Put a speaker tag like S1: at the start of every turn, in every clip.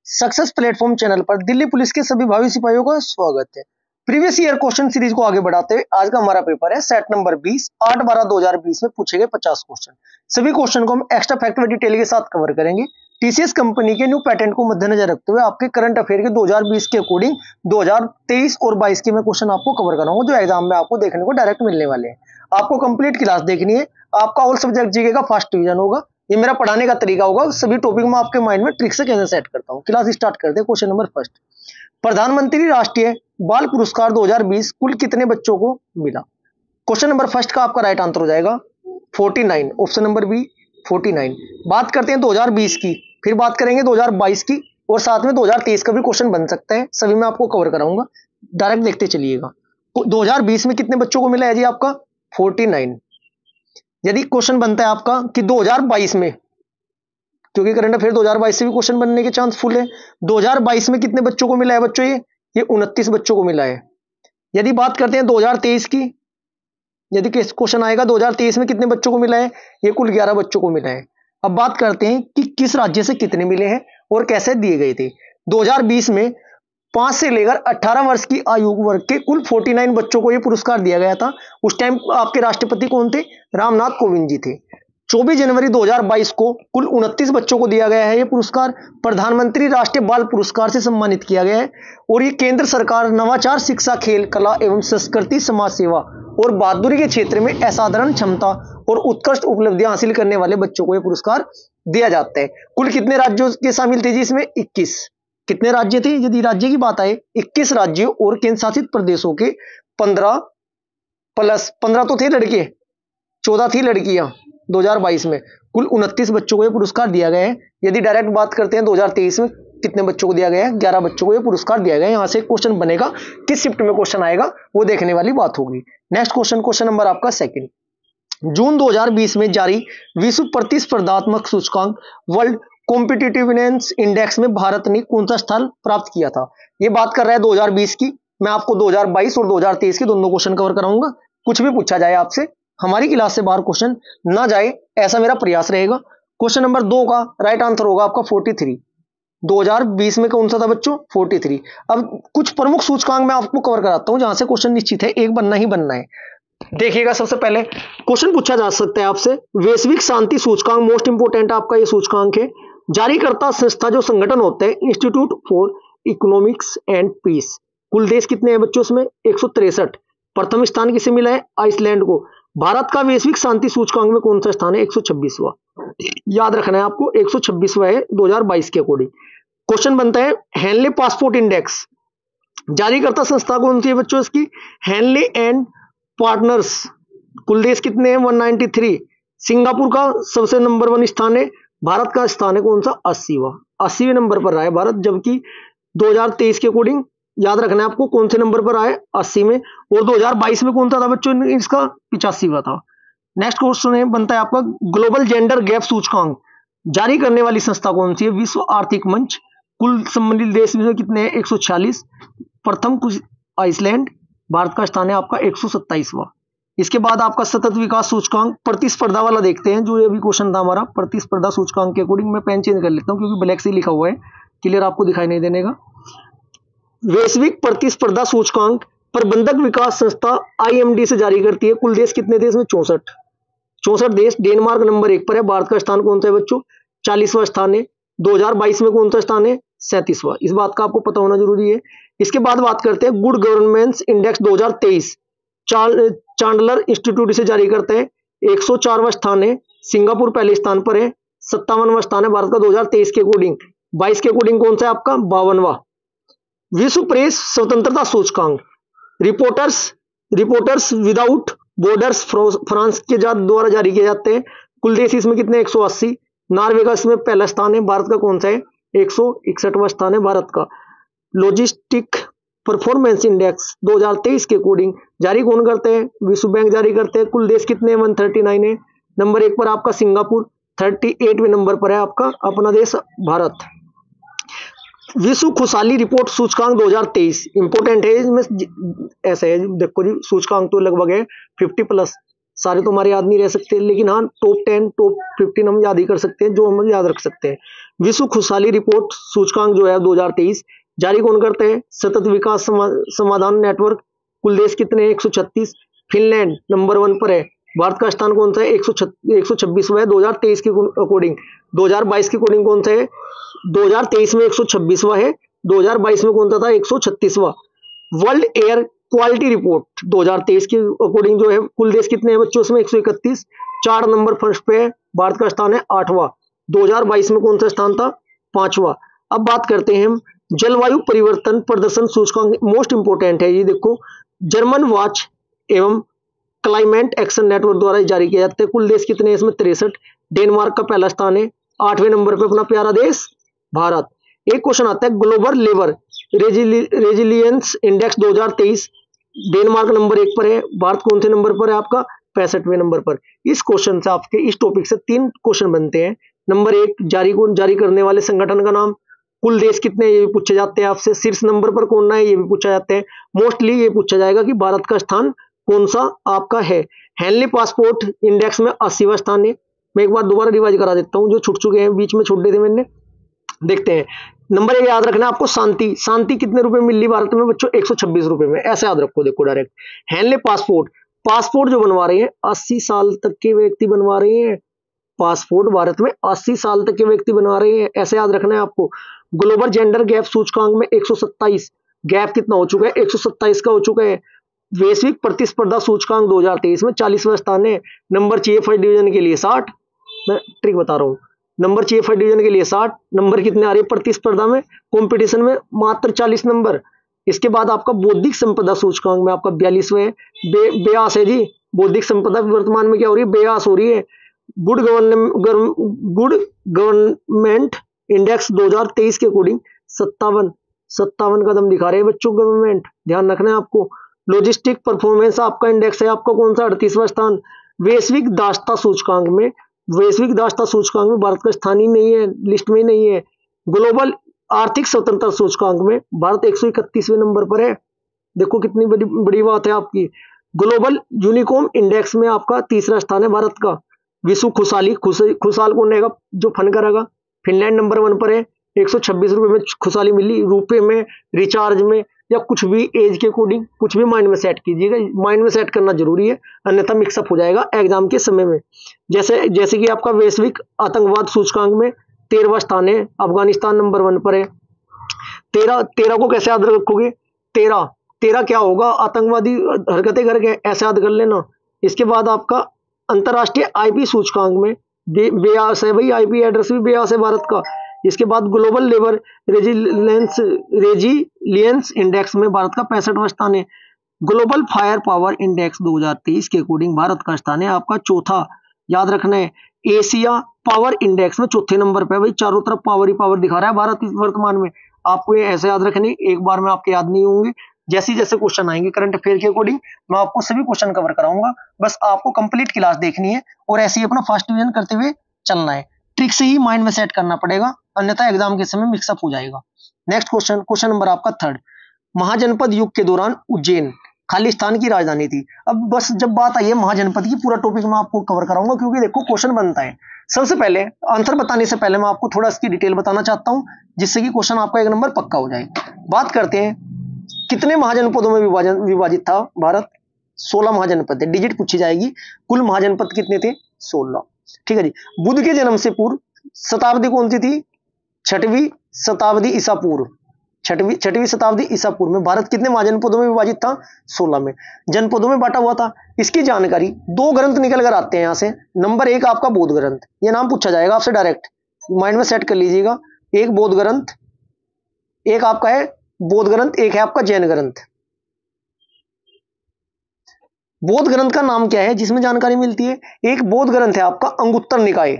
S1: Success platform channel पर Delhi police के सभी भावी सिपाहियों का स्वागत है। प्रीवियस ईयर क्वेश्चन सीरीज को आगे बढ़ाते हुए आज का हमारा पेपर है सेट नंबर 20 8/12/2020 में पूछे गए 50 क्वेश्चन। सभी क्वेश्चन को हम एक्स्ट्रा फैक्ट व डिटेल के साथ कवर करेंगे। टीसीएस कंपनी के न्यू पैटेंट को मद्देनजर रखते हुए आपके करंट अफेयर के 2020 के अकॉर्डिंग 2023 और 22 के मैं क्वेश्चन आपको कवर कराऊंगा, जो एग्जाम में आपको देखने को डायरेक्ट मिलने वाले हैं। आपको कंप्लीट क्लास देखनी है। आपका ऑल सब्जेक्ट जीके का फर्स्ट डिवीजन होगा। ये मेरा पढ़ाने का तरीका होगा। सभी टॉपिक में आपके माइंड में ट्रिक से कैसे सेट करता हूँ। क्लास स्टार्ट करते हैं। क्वेश्चन नंबर फर्स्ट, प्रधानमंत्री राष्ट्रीय बाल पुरस्कार 2020 कुल कितने बच्चों को मिला? क्वेश्चन नंबर फर्स्ट का आपका राइट आंसर हो जाएगा 49, ऑप्शन नंबर बी 49। बात करते हैं 2020 की, फिर बात करेंगे 2022 की और साथ में 2023 का भी क्वेश्चन बन सकता है। सभी मैं आपको कवर कराऊंगा, डायरेक्ट देखते चलिएगा। 2020 में कितने बच्चों को मिला है जी? आपका 49। यदि क्वेश्चन बनता है आपका कि 2022 में, क्योंकि करंट अफेयर 2022 से भी क्वेश्चन बनने के चांस फुल है, 2022 में कितने बच्चों को मिला है बच्चों? ये 29 बच्चों को मिला है। यदि बात करते हैं 2023 की, यदि क्वेश्चन आएगा 2023 में कितने बच्चों को मिला है, ये कुल 11 बच्चों को मिला है। अब बात करते हैं कि किस राज्य से कितने मिले हैं और कैसे दिए गए थे। 2020 में 5 से लेकर 18 वर्ष की आयु वर्ग के कुल 49 बच्चों को यह पुरस्कार दिया गया था। उस टाइम आपके राष्ट्रपति कौन थे? रामनाथ कोविंद जी थे। 24 जनवरी 2022 को कुल 29 बच्चों को दिया गया है यह पुरस्कार। प्रधानमंत्री राष्ट्रीय बाल पुरस्कार से सम्मानित किया गया है और ये केंद्र सरकार नवाचार, शिक्षा, खेल, कला एवं संस्कृति, समाज सेवा और बहादुरी के क्षेत्र में असाधारण क्षमता और उत्कृष्ट उपलब्धियां हासिल करने वाले बच्चों को यह पुरस्कार दिया जाता है। कुल कितने राज्यों के शामिल थे जी इसमें? 21। कितने राज्य थे? यदि राज्य की बात आए, 21 राज्यों और केंद्र शासित प्रदेशों के 15 प्लस 15 तो थे लड़के, 14 थी लड़कियां। 2022 में कुल 29 बच्चों को यह पुरस्कार दिया गया है। यदि डायरेक्ट बात करते हैं 2023 में कितने बच्चों को दिया गया है? 11 बच्चों को यह पुरस्कार दिया गया है। यहां से क्वेश्चन बनेगा, किस शिफ्ट में क्वेश्चन आएगा वो देखने वाली बात होगी। नेक्स्ट क्वेश्चन, क्वेश्चन नंबर आपका सेकंड, जून 2020 में जारी विश्व प्रतिस्पर्धात्मक सूचकांक वर्ल्ड कॉम्पिटिटिवनेस इंडेक्स में भारत ने कौन सा स्थान प्राप्त किया था? ये बात कर रहा है 2020 की। मैं आपको 2022 और 2023 के दोनों क्वेश्चन कवर कराऊंगा। कुछ भी पूछा जाए आपसे, हमारी क्लास से बाहर क्वेश्चन ना जाए, ऐसा मेरा प्रयास रहेगा। क्वेश्चन नंबर 2 का राइट आंसर होगा आपका 43। 2020 में कौन सा था बच्चों? 43। अब कुछ प्रमुख सूचकांक मैं आपको कवर कराता हूं जहां से क्वेश्चन निश्चित है, एक बनना ही बनना है। देखिएगा, सबसे पहले क्वेश्चन पूछा जा सकता है आपसे, वैश्विक शांति सूचकांक, मोस्ट इंपोर्टेंट आपका ये सूचकांक है। जारीकर्ता संस्था जो संगठन होते हैं, institute for economics and peace. कुल देश कितने हैं बच्चों इसमें? 163। प्रथम स्थान किसे मिला है? आइसलैंड को। भारत का वैश्विक शांति सूचकांक में कौन सा स्थान है? 126वां। याद रखना है आपको, 126वां है 2022 के अकॉर्डिंग। क्वेश्चन बनता है हेनले पासपोर्ट इंडेक्स, जारीकर्ता संस्था कौन सी है बच्चों इसकी? Henley and partners. कुल देश कितने हैं? 193। सिंगापुर का सबसे नंबर 1 स्थान है। भारत का स्थान है कौन सा? 80वां। 80वें नंबर पर रहा है भारत, जबकि 2023 के अकॉर्डिंग याद रखना है आपको कौन से नंबर पर आए? 80 में। और 2022 में कौन सा था बच्चों इसका? 85वां था। नेक्स्ट क्वेश्चन है बनता है आपका ग्लोबल जेंडर गैप सूचकांक, जारी करने वाली संस्था कौन सी है? विश्व आर्थिक मंच। कुल संबंधित देश में कितने हैं? 146। प्रथम आइसलैंड। भारत का स्थान है आपका 127वां। इसके बाद आपका सतत विकास सूचकांक, प्रतिस्पर्धा वाला देखते हैं, जो ये भी क्वेश्चन था हमारा प्रतिस्पर्धा सूचकांक के अकॉर्डिंग। मैं पेन चेंज कर लेता हूं क्योंकि ब्लैक से लिखा हुआ है, क्लियर आपको दिखाई नहीं देने का। वैश्विक प्रतिस्पर्धा सूचकांक प्रबंधक विकास संस्था आईएमडी से जारी करती है। कुल देश कितने देश में? 64 देश। डेनमार्क नंबर 1 पर है। भारत का स्थान कौन सा है बच्चों? 40वां स्थान है। 2022 में कौन सा स्थान है? 37वां। इस बात का आपको पता होना जरूरी है। इसके बाद बात करते हैं good governance index 2023, Chandler institute से जारी करते हैं। 104वां स्थान है। सिंगापुर पहले स्थान पर है। 57वां स्थान है भारत का 2023 के अकॉर्डिंग। 22 के अकॉर्डिंग कौन सा है आपका? 52वां। विश्व प्रेस स्वतंत्रता सूचकांक, रिपोर्टर्स विदाउट बॉर्डर्स फ्रांस के द्वारा जारी किए जाते हैं। कुल देश इसमें कितने? 180। नॉर्वे का इसमें पहला स्थान है। भारत का कौन सा है? 161वां स्थान है भारत का। लॉजिस्टिक परफॉर्मेंस इंडेक्स 2023 के अकॉर्डिंग जारी कौन करते हैं? विश्व बैंक जारी करते हैं। कुल देश कितने? 139 है। नंबर 1 पर आपका सिंगापुर, 38वें नंबर पर है आपका अपना देश भारत। विश्व खुशहाली रिपोर्ट सूचकांक 2023 इंपोर्टेंट है। इसमें ऐसा है, देखो जी, सूचकांक तो लगभग है 50 प्लस। सारे तो हमारे याद नहीं रह सकते, लेकिन हाँ टॉप 10 टॉप 15 हम याद ही कर सकते हैं, जो हम याद रख सकते हैं। विश्व खुशहाली रिपोर्ट सूचकांक जो है 2023 जारी कौन करते हैं? सतत विकास समाधान नेटवर्क। कुल देश कितने हैं? 136। फिनलैंड नंबर 1 पर है। भारत का स्थान कौन सा है? 126वां है 2023 के अकॉर्डिंग। 2022 के अकॉर्डिंग कौन सा है? 2023 में 126वां है, 2022 में कौन सा था? 136वां। वर्ल्ड एयर क्वालिटी रिपोर्ट 2023 के अकॉर्डिंग जो है कुल देश कितने हैं बच्चों? उसमें 131। 4 नंबर फर्स्ट पे है। भारत का स्थान है 8वां। 2022 में कौन सा स्थान था? 5वां। अब बात करते हैं हम जलवायु परिवर्तन प्रदर्शन सूचकांक। मोस्ट इंपोर्टेंट है ये, देखो जर्मन वॉच एवं क्लाइमेट एक्शन नेटवर्क द्वारा जारी किया जाता है। कुल देश कितने हैं इसमें? 63। डेनमार्क का पहला स्थान है। 8वें नंबर पे अपना प्यारा देश भारत। एक क्वेश्चन आता है global labour resilience index 2023। Denmark number 1 पर है। भारत कौन से नंबर पर है आपका? 65वें नंबर पर। इस क्वेश्चन से आपके इस टॉपिक से 3 क्वेश्चन बनते हैं। नंबर 1 जारी करने वाले संगठन का नाम। कुल देश कितने ये भी पूछे जाते हैं आपसे। शीर्ष नंबर पर कौन है ये भी पूछा जाता है। मोस्टली ये पूछा जाएगा कि भारत का स्थान कौन सा आपका है। हेनली पासपोर्ट इंडेक्स में 80वां स्थान है। मैं एक बार दोबारा रिवाइज करा देता हूं, जो छूट चुके हैं बीच में छूट दे थे मैंने। देखते हैं। नंबर 1 याद रखना आपको शांति। शांति कितने रुपए मिल रही भारत में बच्चों? 126 रुपए में। ऐसे याद रखो, देखो डायरेक्ट। हेनली पासपोर्ट जो बनवा रहे हैं 80 साल तक के व्यक्ति बनवा रहे हैं। पासपोर्ट भारत में 80 साल तक के व्यक्ति बनवा रहे हैं, ऐसे याद रखना है आपको। ग्लोबल जेंडर गैप सूचकांक में 127। गैप कितना हो चुका है? 127 का हो चुका है। वैश्विक प्रतिस्पर्धा सूचकांक 2023 में 40वां स्थान है। नंबर चाहिए फर्स्ट डिवीजन के लिए 60। मैं ट्रिक बता रहा हूं, नंबर चाहिए फर्स्ट डिवीजन के लिए 60। नंबर कितने आ रहे हैं प्रतिस्पर्धा में, कंपटीशन में? मात्र 40 नंबर। इसके बाद आपका बौद्धिक संपदा सूचकांक में आपका 42वें है। बेयास है जी। बौद्धिक संपदा वर्तमान में क्या हो रही है? बेयास हो रही है। गुड गवर्नमेंट इंडेक्स 2023 के अकॉर्डिंग 57 कदम दिखा रहे हैं बच्चों गवर्नमेंट, ध्यान रखना है आपको। लॉजिस्टिक परफॉर्मेंस आपका इंडेक्स है आपका कौन सा? 38वां स्थान। वैश्विक दासता सूचकांक में भारत का स्थान ही नहीं है, लिस्ट में नहीं है। ग्लोबल आर्थिक स्वतंत्रता सूचकांक में भारत 131वें नंबर पर है। देखो कितनी बड़ी बात है आपकी। ग्लोबल यूनिकॉर्न इंडेक्स में आपका 3रा स्थान है भारत का। विश्व खुशहाल कौन रहेगा? जो फन करेगा। फिनलैंड नंबर 1 पर है। 126 रुपए में खुशहाली मिली। रुपए में, रिचार्ज में, या कुछ भी एज के अकॉर्डिंग कुछ भी माइंड में सेट कीजिएगा। माइंड में सेट करना जरूरी है, अन्यथा मिक्सअप हो जाएगा एग्जाम के समय में। जैसे कि आपका वैश्विक आतंकवाद सूचकांक में 13वां स्थान है। अफगानिस्तान नंबर 1 पर है। 13 को कैसे याद रखोगे? 13 क्या होगा? आतंकवादी हरकतें करके, ऐसे याद कर लेना। इसके बाद आपका अंतरराष्ट्रीय आईपी सूचकांक में बेयास है भाई, आईपी एड्रेस भी बेयास है भारत का। इसके बाद ग्लोबल लेबर रेजिलियंस इंडेक्स में भारत का 65वां स्थान है। ग्लोबल फायर पावर इंडेक्स 2023 के अकॉर्डिंग भारत का स्थान है आपका 4था, याद रखना है। एशिया पावर इंडेक्स में 4थे नंबर पे भाई, चारों तरफ पावर ही पावर दिखा रहा है भारत इस वर्तमान में। आपको ये ऐसे याद रखने, एक बार में आपके याद नहीं होंगे। जैसे जैसे क्वेश्चन आएंगे करंट अफेयर के अकॉर्डिंग मैं आपको सभी क्वेश्चन कवर कराऊंगा। बस आपको कंप्लीट क्लास देखनी है और ऐसे ही अपना फर्स्ट डिवीजन करते हुए चलना है। ट्रिक से ही माइंड में सेट करना पड़ेगा, अन्यथा एग्जाम के समय मिक्सअप हो जाएगा। नेक्स्ट क्वेश्चन नंबर आपका 3rd। महाजनपद युग के दौरान उज्जैन खालिस्तान की राजधानी थी। अब बस जब बात आई है महाजनपद की, पूरा टॉपिक मैं आपको कवर कराऊंगा, क्योंकि देखो क्वेश्चन बनता है। सबसे पहले आंसर बताने से पहले मैं आपको थोड़ा इसकी डिटेल बताना चाहता हूं, जिससे कि क्वेश्चन आपका 1 नंबर पक्का हो जाए। बात करते हैं कितने महाजनपदों में विभाजित था भारत? 16 महाजनपद है। डिजिट पूछी जाएगी। कुल महाजनपद कितने थे? 16। ठीक है जी। बुद्ध के जन्म से पूर्व शताब्दी कौन सी थी? 6वीं शताब्दी ईसा पूर्व। 6वीं शताब्दी ईसा पूर्व में भारत कितने महाजनपदों में विभाजित था? 16 में। जनपदों में बांटा हुआ था। इसकी जानकारी 2 ग्रंथ निकल कर आते हैं यहां से। नंबर 1 आपका बौद्ध ग्रंथ, ये नाम पूछा जाएगा आपसे डायरेक्ट, माइंड में सेट कर लीजिएगा। एक बौद्ध ग्रंथ, एक आपका है बौद्ध ग्रंथ, एक है आपका जैन ग्रंथ। बौद्ध ग्रंथ का नाम क्या है जिसमें जानकारी मिलती है? एक बौद्ध ग्रंथ है आपका अंगुत्तर निकाय।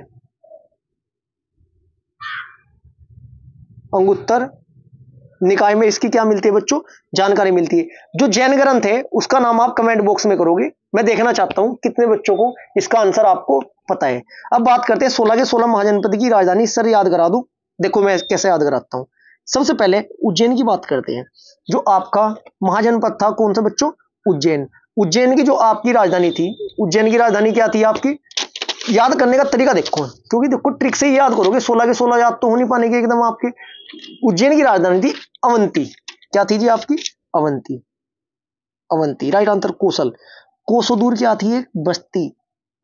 S1: अंगुत्तर निकाय में इसकी क्या मिलती है बच्चों? जानकारी मिलती है। जो जैन ग्रंथ है उसका नाम आप कमेंट बॉक्स में करोगे, मैं देखना चाहता हूं कितने बच्चों को इसका आंसर आपको पता है। अब बात करते हैं 16 के 16 महाजनपद की राजधानी। सर याद करा दूं, देखो मैं कैसे याद कराता हूं। सबसे पहले उज्जैन की बात करते हैं। जो आपका महाजनपद था कौन सा बच्चों? उज्जैन। उज्जैन की जो आपकी राजधानी थी, उज्जैन की राजधानी क्या थी आपकी? याद करने का तरीका देखो, क्योंकि देखो ट्रिक से ही याद करोगे, 16 के 16 याद तो हो नहीं पाने के एकदम आपके। उज्जैन की राजधानी थी अवंती। क्या थी जी आपकी? अवंती। अवंती। Right answer Kosala. कोसों दूर क्या थी? एक बस्ती।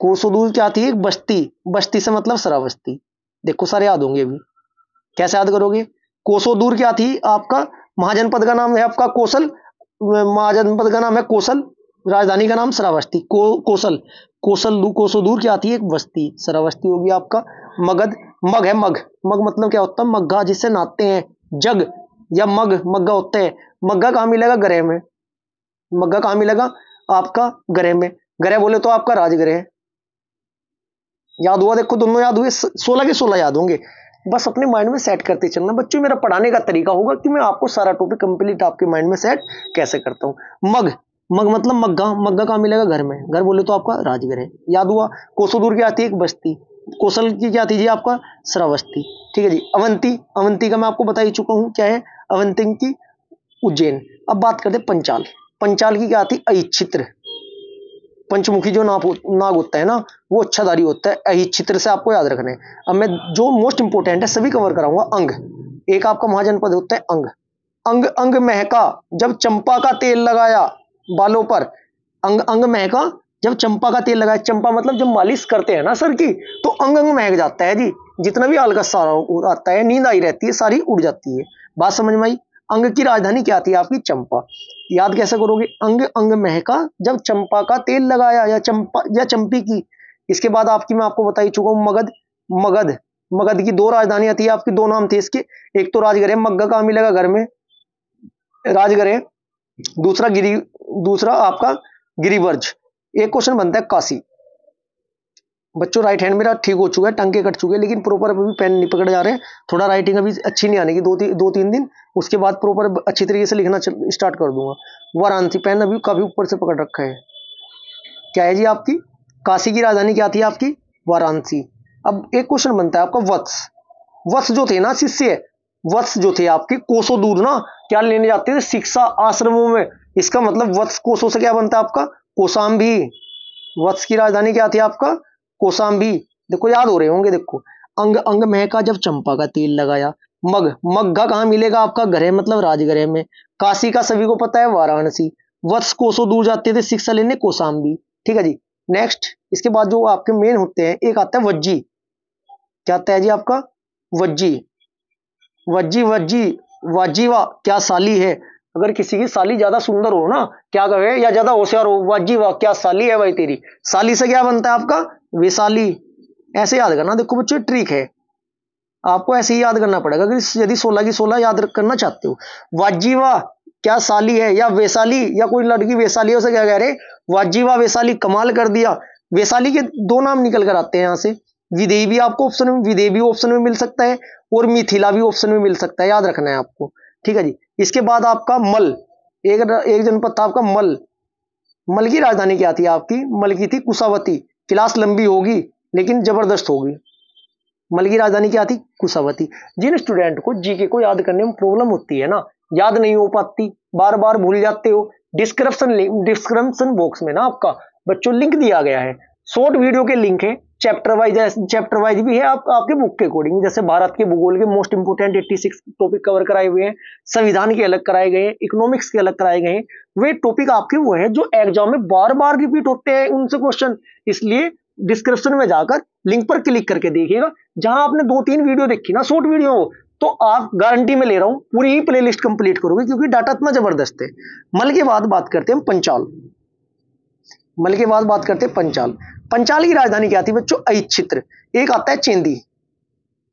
S1: कोसों दूर क्या थी? एक बस्ती। बस्ती से मतलब श्रावस्ती। देखो सारे याद होंगे अभी। कैसे याद करोगे? कोसों दूर क्या थी आपका? महाजनपद का नाम है आपका कोसल। महाजनपद का नाम है कोसल। राजधानी का नाम श्रावस्ती। कोसल। कोसों दूर क्या थी? एक बस्ती। श्रावस्ती होगी आपका। मगध। मग है मग। मग मतलब क्या होता है? मग्घा, जिससे नहाते हैं। जग या मग, मग्गा होता है। मग्गा कहाँ मिलेगा? गृह में। मग्गा कहाँ मिलेगा? आपका गृह में। गृह बोले तो आपका राजगृह। याद हुआ? देखो दोनों याद हुए, 16 के 16 याद होंगे। बस अपने माइंड में सेट करते चलना बच्चों। मेरा पढ़ाने का तरीका होगा कि मैं आपको सारा टॉपिक कंप्लीट आपके माइंड में सेट कैसे करता हूं। मग। मग मतलब मग्गा। मग्गा कहाँ मिलेगा? घर में। घर बोले तो आपका राजगृह। याद हुआ? कोसों दूर क्या आती है? एक बस्ती। कौशल की क्या थी जी आपका? श्रावस्ती। ठीक है जी। अवंती। अवंती का मैं आपको बता ही चुका हूं क्या है। अवंती की उज्जैन। अब बात करते पंचाल। पंचाल की क्या थी? अहिच्छित्र। पंचमुखी जो नाग होता है ना, वो अच्छाधारी होता है। अहिच्छित्र से आपको याद रखना है। अब मैं जो मोस्ट इंपोर्टेंट है सभी कवर कराऊंगा। अंग। एक आपका महाजनपद होता है अंग। अंग अंग महका जब चंपा का तेल लगाया बालों पर। अंग अंग महका जब चंपा का तेल लगाया। चंपा मतलब जब मालिश करते हैं ना सर की, तो अंग अंग महक जाता है जी। जितना भी आलका सारा आता है, नींद आई रहती है, सारी उड़ जाती है। बात समझ में आई? अंग की राजधानी क्या थी आपकी? चंपा। याद कैसे करोगे? अंग अंग महका जब चंपा का तेल लगाया, या चंपा या चंपी की। इसके बाद आपकी मैं आपको बता ही चुका हूं मगध। मगध। मगध की दो राजधानियां थी आपकी, दो नाम थे इसके। एक तो राजगृह, मग्गा कहाँ मिलेगा? घर में, राजगृह। दूसरा गिरी, दूसरा आपका गिरिवर्ज। एक क्वेश्चन बनता है काशी। बच्चों राइट हैंड मेरा ठीक हो चुका है, टंके कट चुके हैं, लेकिन प्रॉपर अभी पेन नहीं पकड़ जा रहे हैं। थोड़ा राइटिंग अभी अच्छी नहीं आने की, दो तीन दिन, उसके बाद प्रॉपर अच्छी तरीके से लिखना स्टार्ट कर दूंगा। वाराणसी। पेन अभी काफी ऊपर से पकड़ रखा है। क्या है जी आपकी? काशी की राजधानी क्या थी आपकी? वाराणसी। अब एक क्वेश्चन बनता है आपका वत्स। वत्स जो थे ना शिष्य, वत्स जो थे आपके कोसों दूर ना, क्या लेने जाते थे? शिक्षा आश्रमों में। इसका मतलब वत्स कोसों से क्या बनता है आपका? कोसाम्बी। वत्स की राजधानी क्या थी आपका? कोसाम्बी। देखो याद हो रहे होंगे। देखो अंग अंग महका जब चंपा का तेल लगाया। मग। मग्घा कहाँ मिलेगा आपका? गृह मतलब राजगृह में। काशी का सभी को पता है, वाराणसी। वत्स कोसों दूर जाते थे शिक्षा लेने, कोसाम्बी। ठीक है जी। नेक्स्ट इसके बाद जो आपके मेन होते हैं, एक आता है वज्जी। क्या आता है जी आपका? वज्जी। वज्जी वज्जी वाजीवा क्या साली है। अगर किसी की साली ज्यादा सुंदर हो ना, क्या कहे, या ज्यादा होशियार हो, वाजीवा क्या साली है भाई तेरी। साली से क्या बनता है आपका? वैशाली। ऐसे याद करना। देखो बच्चों ट्रिक है, आपको ऐसे ही याद करना पड़ेगा कि यदि 16 की 16 याद करना चाहते हो। वाजीवा क्या साली है, या वैशाली, या कोई लड़की वैशाली है, उसे क्या कह रहे? वाजीवा वैशाली, कमाल कर दिया। वैशाली के दो नाम निकल कर आते हैं यहां से। विदेही भी आपको ऑप्शन में, विदेही भी ऑप्शन में मिल सकता है, और मिथिला भी ऑप्शन में मिल सकता है। याद रखना है आपको। ठीक है जी। इसके बाद आपका मल। एक जनपद था आपका मल। मल की राजधानी क्या थी आपकी? मल की थी कुशावती। क्लास लंबी होगी लेकिन जबरदस्त होगी। मल की राजधानी क्या थी? कुशावती। जिन स्टूडेंट को जीके को याद करने में प्रॉब्लम होती है ना, याद नहीं हो पाती, बार बार भूल जाते हो, डिस्क्रिप्शन बॉक्स में ना आपका बच्चों लिंक दिया गया है। शॉर्ट वीडियो के लिंक है, चैप्टर वाइज भी है, आपके बुक के अकॉर्डिंग। जैसे भारत के भूगोल के मोस्ट इंपोर्टेंट 86 टॉपिक कवर कराए हुए हैं, संविधान के अलग कराए गए हैं, इकोनॉमिक्स के अलग कराए गए हैं। वे टॉपिक आपके वो है जो एग्जाम में बार बार रिपीट होते हैं, उनसे क्वेश्चन। इसलिए डिस्क्रिप्शन में जाकर लिंक पर क्लिक करके देखिएगा। जहां आपने 2-3 वीडियो देखी ना, शॉर्ट वीडियो, तो आप गारंटी में ले रहा हूं पूरी ही प्लेलिस्ट कंप्लीट करोगे, क्योंकि डाटा इतना जबरदस्त है। मल के बाद बात करते हैं पंचाल। मल के बाद बात करते हैं पंचाल। पंचाल की राजधानी क्या थी बच्चों? अहिच्छित्र। एक आता है चेंदी।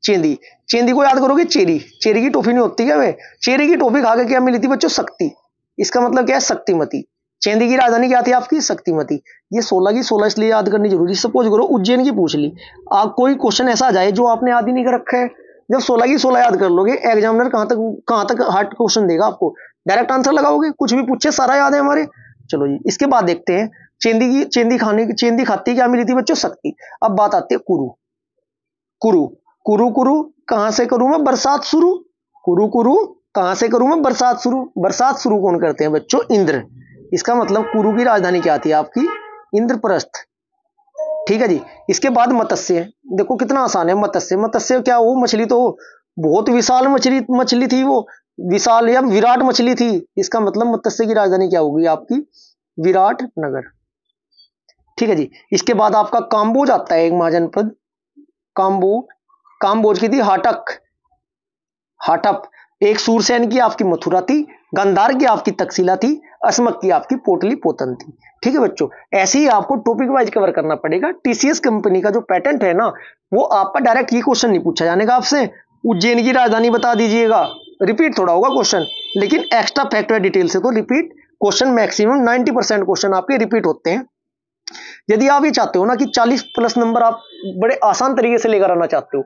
S1: चेंदी। चेंदी को याद करोगे? चेरी। चेरी की टॉफी नहीं होती क्या? वे चेरी की टॉफी खा के क्या मिली थी बच्चों? शक्ति। इसका मतलब क्या है? शक्तिमती। चेंदी की राजधानी क्या थी आपकी? शक्तिमती। ये 16 की 16 इसलिए याद करनी जरूरी। सपोज करो उज्जैन की पूछ ली, आप कोई क्वेश्चन ऐसा आ जाए जो आपने याद ही नहीं कर रखा है, जब 16 की 16 याद कर लोगे, एग्जामिनर कहां तक हार्ड क्वेश्चन देगा आपको? डायरेक्ट आंसर लगाओगे, कुछ भी पूछे सारा याद है हमारे। चलो जी, इसके बाद देखते हैं चेंदी खाती क्या मिली थी बच्चों? शक्ति। अब बात आती है कुरु। कुरु। कुरु कुरु कहां से करूं मैं बरसात शुरू? कुरु कुरु कहां से करूं मैं बरसात शुरू? बरसात शुरू कौन करते हैं बच्चों? इंद्र। इसका मतलब कुरु की राजधानी क्या थी आपकी? इंद्रप्रस्थ। ठीक है जी। इसके बाद मत्स्य, देखो कितना आसान है। मत्स्य, मत्स्य क्या, वो मछली तो बहुत विशाल मछली मछली थी, वो विशाल या विराट मछली थी। इसका मतलब मत्स्य की राजधानी क्या होगी आपकी, विराट नगर। ठीक है जी। इसके बाद आपका काम्बोज आता है, एक महाजनपद काम्बोज। काम्बोज की थी हाटक, हाटप। एक सूरसेन की आपकी मथुरा थी, गंधार की आपकी तक्षशिला थी, असमक की आपकी पोटली पोतन थी। ठीक है बच्चों, ऐसे ही आपको टॉपिक वाइज कवर करना पड़ेगा। टीसीएस कंपनी का जो पेटेंट है ना, वो आपका डायरेक्ट ये क्वेश्चन नहीं पूछा जाने का आपसे, उज्जैन की राजधानी बता दीजिएगा, रिपीट थोड़ा होगा क्वेश्चन, लेकिन एक्स्ट्रा फैक्ट व डिटेल से तो रिपीट क्वेश्चन मैक्सिमम 90% क्वेश्चन आपके रिपीट होते हैं। यदि आप ये चाहते हो ना कि 40 प्लस नंबर आप बड़े आसान तरीके से लेकर आना चाहते हो,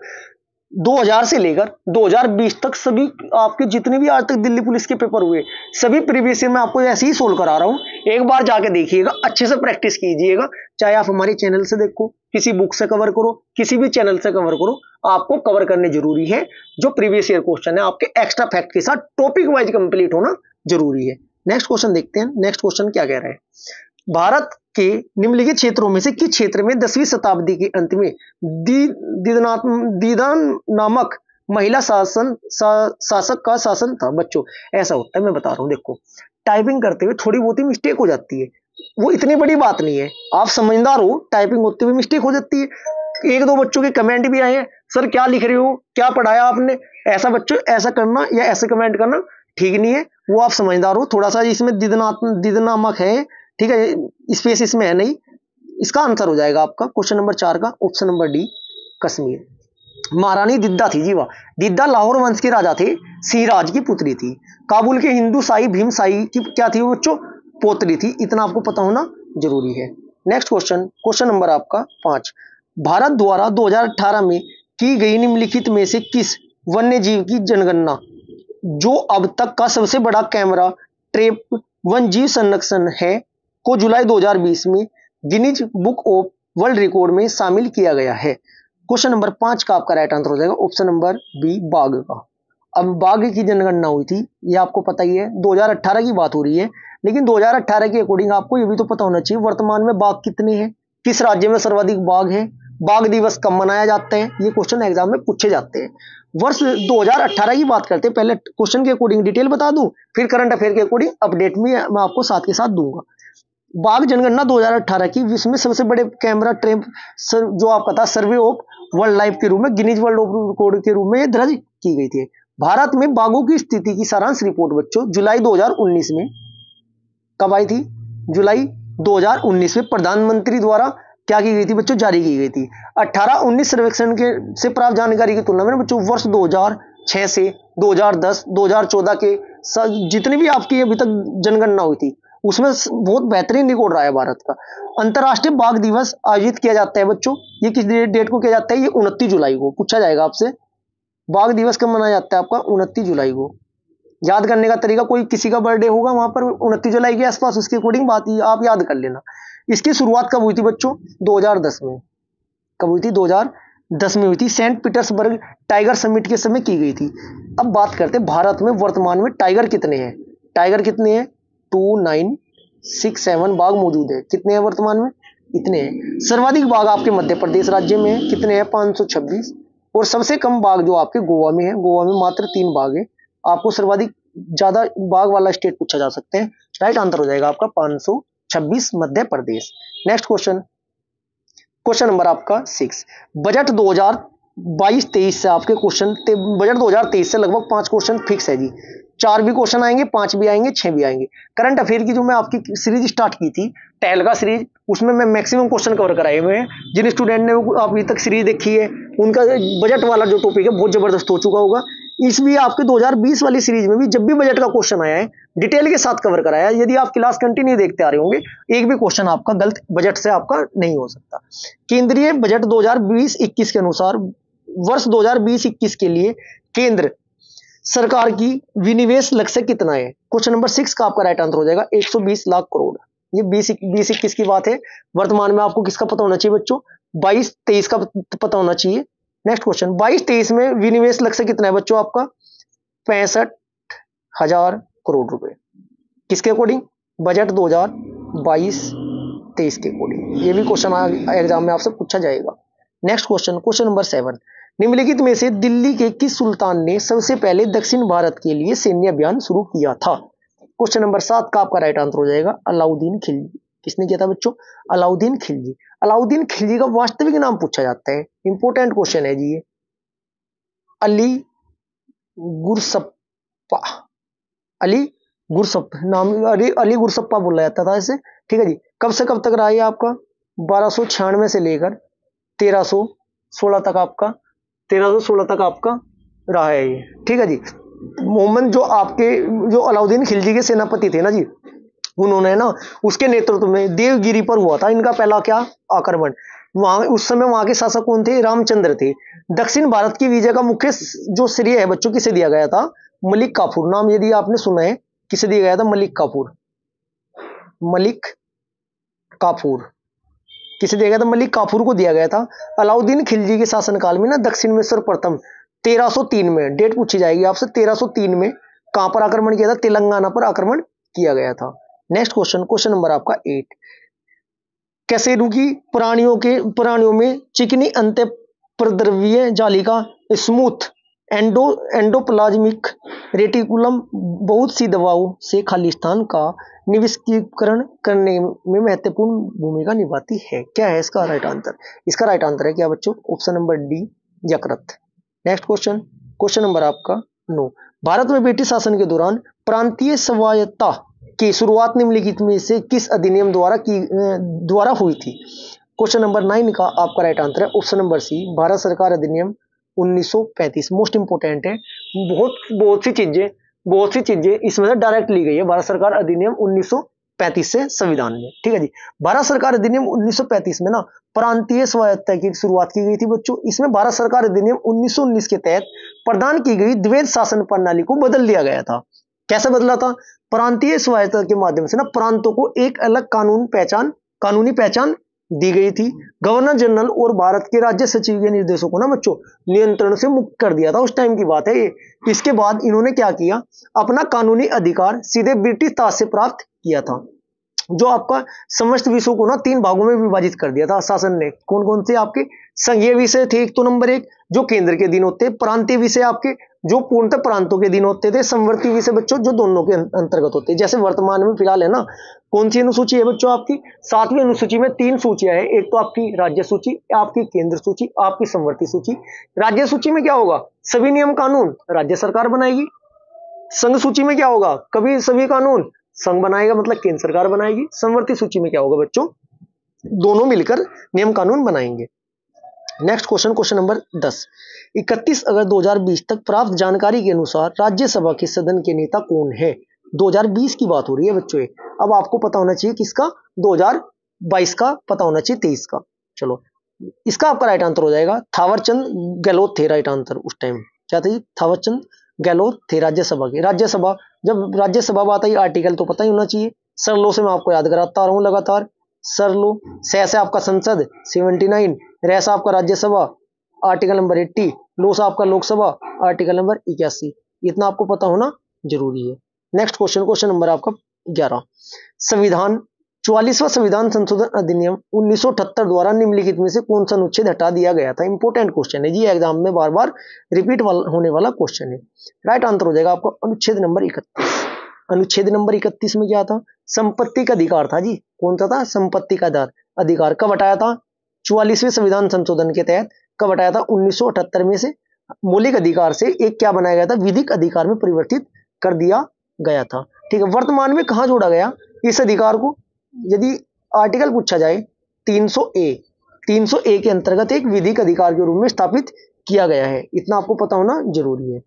S1: 2000 से लेकर 2020 तक सभी आपके जितने भी आज तक दिल्ली पुलिस के पेपर हुए, सभी प्रीवियस ईयर में आपको ऐसे ही सोल्व करा रहा हूं। एक बार जाके देखिएगा, अच्छे से प्रैक्टिस कीजिएगा, चाहे आप हमारे चैनल से देखो, किसी बुक से कवर करो, किसी भी चैनल से कवर करो, आपको कवर करने जरूरी है। जो प्रीवियस ईयर क्वेश्चन है आपके एक्स्ट्रा फैक्ट के साथ टॉपिक वाइज कंप्लीट होना जरूरी है। नेक्स्ट क्वेश्चन देखते हैं। नेक्स्ट क्वेश्चन क्या कह रहा है, भारत के निम्नलिखित क्षेत्रों में से किस क्षेत्र में 10वीं शताब्दी के अंत में दीदान नामक महिला शासक का शासन था। बच्चों ऐसा होता है, मैं बता रहा हूं, देखो टाइपिंग करते हुए थोड़ी बहुत ही मिस्टेक हो जाती है, वो इतनी बड़ी बात नहीं है, आप समझदार हो, टाइपिंग होते हुए मिस्टेक हो जाती है। एक दो बच्चों के कमेंट भी आए हैं, सर क्या लिख रहे हो, क्या पढ़ाया आपने। ऐसा बच्चों ऐसा करना या ऐसे कमेंट करना ठीक नहीं है, वो आप समझदार हो। थोड़ा सा इसमें दीदनामक है, ठीक है, स्पेस इसमें है नहीं, इसका आंसर हो जाएगा आपका क्वेश्चन नंबर 4 का ऑप्शन नंबर डी, कश्मीर। महारानी दिद्दा थी जी, वाह। दिद्दा लाहौर वंश के राजा थे, सिंहराज की पुत्री थी। काबुल के हिंदू शाही भीम शाही की क्या थी वो बच्चों, पोतरी थी। इतना आपको पता होना जरूरी है। नेक्स्ट क्वेश्चन, क्वेश्चन नंबर आपका 5, भारत द्वारा 2018 में की गई निम्नलिखित में से किस वन्य जीव की जनगणना, जो अब तक का सबसे बड़ा कैमरा ट्रैप वन्य जीव संरक्षण है, को जुलाई 2020 में Guinness book of world record में शामिल किया गया है। क्वेश्चन नंबर 5 का आपका राइट आंसर हो जाएगा ऑप्शन नंबर बी, बाघ का। अब बाघ की जनगणना हुई थी, ये आपको पता ही है, 2018 की बात हो रही है, लेकिन 2018 के अकॉर्डिंग आपको ये भी तो पता होना चाहिए वर्तमान में बाघ कितने हैं, किस राज्य में सर्वाधिक बाघ है, बाघ दिवस कब मनाया जाता है, ये क्वेश्चन एग्जाम में पूछे जाते हैं। वर्ष 2018 की बात करते हैं, पहले क्वेश्चन के अकॉर्डिंग डिटेल बता दूं, फिर करंट अफेयर के अकॉर्डिंग अपडेट में मैं आपको साथ के साथ दूंगा। बाघ जनगणना 2018 की विश्व में सबसे बड़े कैमरा ट्रैप जो आपका था सर्वे ऑफ वर्ल्ड लाइफ के रूप में गिनीज वर्ल्ड रिकॉर्ड के रूप में दर्ज की गई थी। भारत में बाघों की स्थिति की सारांश रिपोर्ट बच्चों जुलाई 2019 में कब आई थी, जुलाई 2019 में प्रधानमंत्री द्वारा क्या की गई थी बच्चों, जारी की गई थी। 18-19 सर्वेक्षण के से प्राप्त जानकारी की तुलना में बच्चों वर्ष 2006 से 2010 2014 के जितनी भी आपकी अभी तक जनगणना हुई थी उसमें बहुत बेहतरीन रिकॉर्ड रहा है भारत का। अंतर्राष्ट्रीय बाघ दिवस आयोजित किया जाता है बच्चों, ये किस डेट को किया जाता है, ये 29 जुलाई को। पूछा जाएगा आपसे बाघ दिवस कब मनाया जाता है, आपका 29 जुलाई को। याद करने का तरीका, कोई किसी का बर्थडे होगा वहां पर 29 जुलाई के आसपास, उसके अकॉर्डिंग बात आप याद कर लेना। इसकी शुरुआत कब हुई थी बच्चों, 2010 में। कब हुई थी, 2010 में हुई थी, सेंट पीटर्सबर्ग टाइगर समिट के समय की गई थी। अब बात करते हैं भारत में वर्तमान में टाइगर कितने हैं। टाइगर कितने हैं, 2967 बाघ मौजूद है। कितने हैं वर्तमान में, इतने हैं। सर्वाधिक बाघ आपके मध्य प्रदेश राज्य में है, कितने हैं, 526। और सबसे कम बाघ जो आपके गोवा में है, गोवा में मात्र 3 बाघ है। आपको सर्वाधिक ज्यादा बाघ वाला स्टेट पूछा जा सकते हैं, राइट आंसर हो जाएगा आपका 526 Madhya Pradesh. Next question, question number आपका 6, बजट 2022-23 से आपके क्वेश्चन, बजट 2023 से लगभग 5 क्वेश्चन फिक्स है जी। 4 भी क्वेश्चन आएंगे, 5 भी आएंगे, 6 भी आएंगे। करंट अफेयर की जो मैं आपकी सीरीज स्टार्ट की थी टहलका सीरीज, उसमें मैं मैक्सिमम क्वेश्चन कवर कराए हुए हैं। जिन स्टूडेंट ने अभी तक सीरीज देखी है उनका बजट वाला जो टॉपिक है बहुत जबरदस्त हो चुका होगा। इस भी आपके 2020 वाली सीरीज में भी जब भी बजट का क्वेश्चन आया है डिटेल के साथ कवर कराया है। यदि आप क्लास कंटिन्यू देखते आ रहे होंगे, एक भी क्वेश्चन आपका गलत बजट से आपका नहीं हो सकता। केंद्रीय बजट 2020-21 के अनुसार वर्ष 2020-21 के लिए केंद्र सरकार की विनिवेश लक्ष्य कितना है। क्वेश्चन नंबर 6 का आपका राइट आंसर हो जाएगा 120 लाख करोड़। ये 20-21 की बात है। वर्तमान में आपको किसका पता होना चाहिए बच्चों, 22-23 का पता होना चाहिए। नेक्स्ट क्वेश्चन, 22-23 में विनिवेश लक्ष्य कितना है बच्चों आपका, 65,000 करोड़ रुपए। किसके अकॉर्डिंग, बजट 2022 2023 के अकॉर्डिंग। ये भी क्वेश्चन एग्जाम में आपसे पूछा जाएगा। नेक्स्ट क्वेश्चन, क्वेश्चन नंबर 7, निम्नलिखित में से दिल्ली के किस सुल्तान ने सबसे पहले दक्षिण भारत के लिए सैन्य अभियान शुरू किया था? क्वेश्चन नंबर 7 का आपका राइट आंसर हो जाएगा अलाउद्दीन खिलजी। किसने किया था बच्चों? अलाउद्दीन खिलजी। अलाउद्दीन खिलजी का वास्तविक नाम पूछा जाता है, इंपॉर्टेंट क्वेश्चन है जी ये। अली गुरसप्पा, अली गुरसप्पा नाम, अली गुरसप्पा बोला जाता था इसे। ठीक है जी। कब से कब तक रहा है आपका? 1296 से लेकर 1316 तक आपका 1316 तक आपका रहा है ये। ठीक है जी। मोहम्मद जो अलाउद्दीन खिलजी के सेनापति थे ना जी, उन्होंने ना उसके नेतृत्व में देवगिरी पर हुआ था इनका पहला क्या आक्रमण। वहां उस समय वहां के शासक कौन थे? रामचंद्र थे। दक्षिण भारत की विजय का मुख्य जो श्रेय है बच्चों किसे दिया गया था? मलिक काफूर। नाम यदि आपने सुना है, किसे दिया गया था? मलिक काफूर। मलिक काफूर किसे दिया गया था? मलिक काफूर को दिया गया था। अलाउद्दीन खिलजी के शासनकाल में ना दक्षिण में सर्वप्रथम 1303 में, डेट पूछी जाएगी आपसे, 1303 में कहां पर आक्रमण किया था? तेलंगाना पर आक्रमण किया गया था। नेक्स्ट क्वेश्चन, क्वेश्चन नंबर आपका 8, कैसेरू की प्राणियों में चिकनी अंत्य प्रद्रव्य जालिका स्मूथ एंडोप्लाज्मिक रेटिकुलम बहुत सी दवाओं से खालिस्तान का निष्क्रियकरण करने में महत्वपूर्ण भूमिका निभाती है। क्या है इसका राइट आंसर? इसका राइट आंसर है क्या बच्चों? ऑप्शन नंबर डी, यकृत। नेक्स्ट क्वेश्चन, क्वेश्चन नंबर आपका 9, भारत में ब्रिटिश शासन के दौरान प्रांतीय स्वायत्तता की शुरुआत निम्नलिखित में से किस अधिनियम द्वारा हुई थी? क्वेश्चन नंबर 9 का आपका राइट आंसर है ऑप्शन नंबर सी, भारत सरकार अधिनियम 1935। मोस्ट इंपोर्टेंट है। बहुत सी चीजें इसमें से डायरेक्ट ली गई है भारत सरकार अधिनियम 1935 से संविधान में। ठीक है जी। भारत सरकार अधिनियम 1935 में ना प्रांतीय स्वायत्तता की शुरुआत की गई थी बच्चों। इसमें भारत सरकार अधिनियम 1919 के तहत प्रदान की गई द्वैध शासन प्रणाली को बदल दिया गया था। कैसे बदला था? प्रांतीय स्वायत्तता के माध्यम से ना प्रांतों को एक अलग कानूनी पहचान दी गई थी। गवर्नर जनरल और भारत के राज्य सचिव के निर्देशों को ना बच्चों नियंत्रण से मुक्त कर दिया था। उस टाइम की बात है ये। इसके बाद इन्होंने क्या किया? अपना कानूनी अधिकार सीधे ब्रिटिश ताज से प्राप्त किया था। जो आपका समस्त विषयों को ना 3 भागों में विभाजित कर दिया था शासन ने। कौन कौन से आपके संघीय विषय थे? एक तो नंबर 1 जो केंद्र के अधीन होते, प्रांतीय विषय आपके जो पूर्णतः प्रांतों के अधीन होते थे, संवर्ती विषय बच्चों जो दोनों के अंतर्गत होते हैं। जैसे वर्तमान में फिलहाल है ना, कौन सी अनुसूची है बच्चों आपकी? 7वीं अनुसूची में 3 सूचियां है। एक तो आपकी राज्य सूची, आपकी केंद्र सूची, आपकी संवर्ती सूची। राज्य सूची में क्या होगा? सभी नियम कानून राज्य सरकार बनाएगी। संघ सूची में क्या होगा? कभी सभी कानून संघ बनाएगा, मतलब केंद्र सरकार बनाएगी। संवर्ती सूची में क्या होगा बच्चों? दोनों मिलकर नियम कानून बनाएंगे। नेक्स्ट क्वेश्चन, क्वेश्चन नंबर 10, 31 अगस्त 2020 तक प्राप्त जानकारी के अनुसार राज्यसभा के सदन के नेता कौन है? 2020 की बात हो रही है बच्चों। अब आपको पता होना चाहिए किसका? 2022 का पता होना चाहिए, 23 का। चलो, इसका आपका राइट आंसर हो जाएगा थावरचंद गहलोत थे राइट आंसर। उस टाइम क्या थे? थावरचंद गहलोत थे राज्यसभा के। राज्यसभा, जब राज्यसभा बात आई, आर्टिकल तो पता ही होना चाहिए। सरलो से मैं आपको याद कराता रहा हूं लगातार। सरलो से आपका संसद 79, रेसा आपका राज्यसभा आर्टिकल नंबर 80, लोसा आपका लोकसभा आर्टिकल नंबर 81। इतना आपको पता होना जरूरी है। नेक्स्ट क्वेश्चन, क्वेश्चन नंबर आपका 11, संविधान 44वां संविधान संशोधन अधिनियम 1978 द्वारा निम्नलिखित में से कौन सा अनुच्छेद हटा दिया गया था? इंपोर्टेंट क्वेश्चन है जी, एग्जाम में बार बार रिपीट होने वाला क्वेश्चन है। राइट आंसर हो जाएगा आपको अनुच्छेद नंबर 31। अनुच्छेद नंबर 31 में क्या था? संपत्ति का अधिकार था जी। कौन सा था? संपत्ति का अधिकार। कब हटाया था? 44वें संविधान संशोधन के तहत कब हटाया था? 1978 में से मौलिक अधिकार से एक क्या बनाया गया था? विधिक अधिकार में परिवर्तित कर दिया गया था। ठीक है। वर्तमान में कहां जोड़ा गया इस अधिकार को? यदि आर्टिकल पूछा जाए 300A के अंतर्गत एक विधिक अधिकार के रूप में स्थापित किया गया है। इतना आपको पता होना जरूरी है।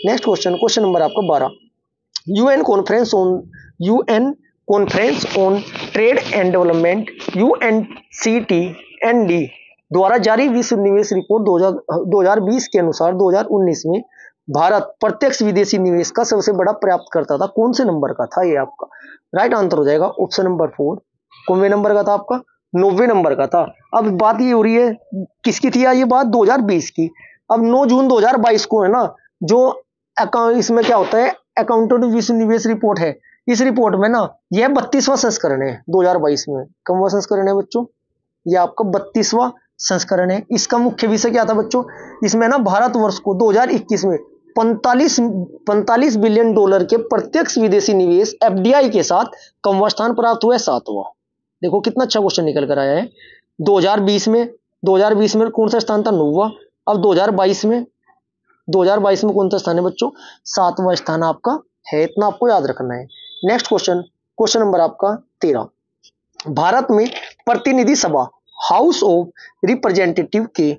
S1: नेक्स्ट क्वेश्चन, क्वेश्चन नंबर आपका 12, UN conference on trade and development UNCTND द्वारा जारी विश्व निवेश रिपोर्ट 2020 के अनुसार 2019 में भारत प्रत्यक्ष विदेशी निवेश का सबसे बड़ा प्राप्तकर्ता था। कौन से नंबर का था? ये आपका राइट आंसर हो जाएगा ऑप्शन नंबर 4। कौन नंबर का था आपका? 90 नंबर का था। अब बात ये हो रही है किसकी थी ये बात? 2020 की। अब 9 जून 2022 को है ना, जो इसमें क्या होता है, अकाउंटेड विश्व निवेश रिपोर्ट है, इस रिपोर्ट में ना यह 32वां संस्करण है 2022 में। कौन संस्करण है बच्चों? यह आपका 32वां संस्करण है। इसका मुख्य विषय क्या था बच्चों? इसमें ना भारतवर्ष को 2021 में 45 बिलियन डॉलर के प्रत्यक्ष विदेशी निवेश एफडीआई के साथ कौन स्थान प्राप्त हुआ है? 7वां। देखो कितना अच्छा क्वेश्चन निकल कर आया है। 2020 में कौन सा स्थान था? 9वां। अब 2022 में कौन सा स्थान है बच्चों? 7वां स्थान आपका है। इतना आपको याद रखना है। नेक्स्ट क्वेश्चन नंबर आपका 13। भारत में प्रतिनिधि सभा हाउस ऑफ रिप्रेजेंटेटिव के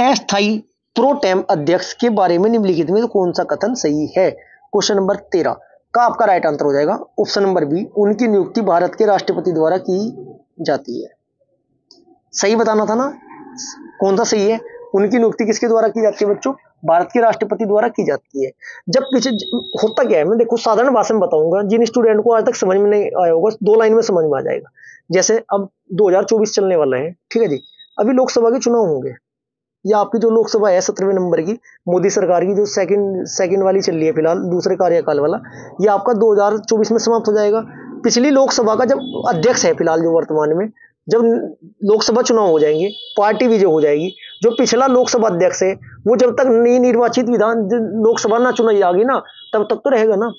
S1: अस्थायी प्रोटेम अध्यक्ष के बारे में निम्नलिखित में कौन सा कथन सही है? क्वेश्चन नंबर 13 का आपका राइट आंसर हो जाएगा ऑप्शन नंबर बी, उनकी नियुक्ति भारत के राष्ट्रपति द्वारा की जाती है। सही बताना था ना, कौन सा सही है? उनकी नियुक्ति किसके द्वारा की जाती है बच्चों? भारत के राष्ट्रपति द्वारा की जाती है। जब पीछे होता क्या है, मैं देखो साधारण भाषा में बताऊंगा, जिन स्टूडेंट को आज तक समझ में नहीं आया होगा 2 लाइन में समझ में आ जाएगा। जैसे अब 2024 चलने वाला है, ठीक है जी, अभी लोकसभा के चुनाव होंगे, या आपकी जो लोकसभा है 17वें नंबर की मोदी सरकार की जो सेकंड वाली चल रही है फिलहाल, दूसरे कार्यकाल वाला, ये आपका 2024 में समाप्त हो जाएगा। पिछली लोकसभा का जब अध्यक्ष है फिलहाल जो वर्तमान में, जब लोकसभा चुनाव हो जाएंगे, पार्टी विजय हो जाएगी, जो पिछला लोकसभा अध्यक्ष है वो जब तक नई निर्वाचित लोकसभा ना चुनाई आएगी ना, तब तक तो रहेगा ना।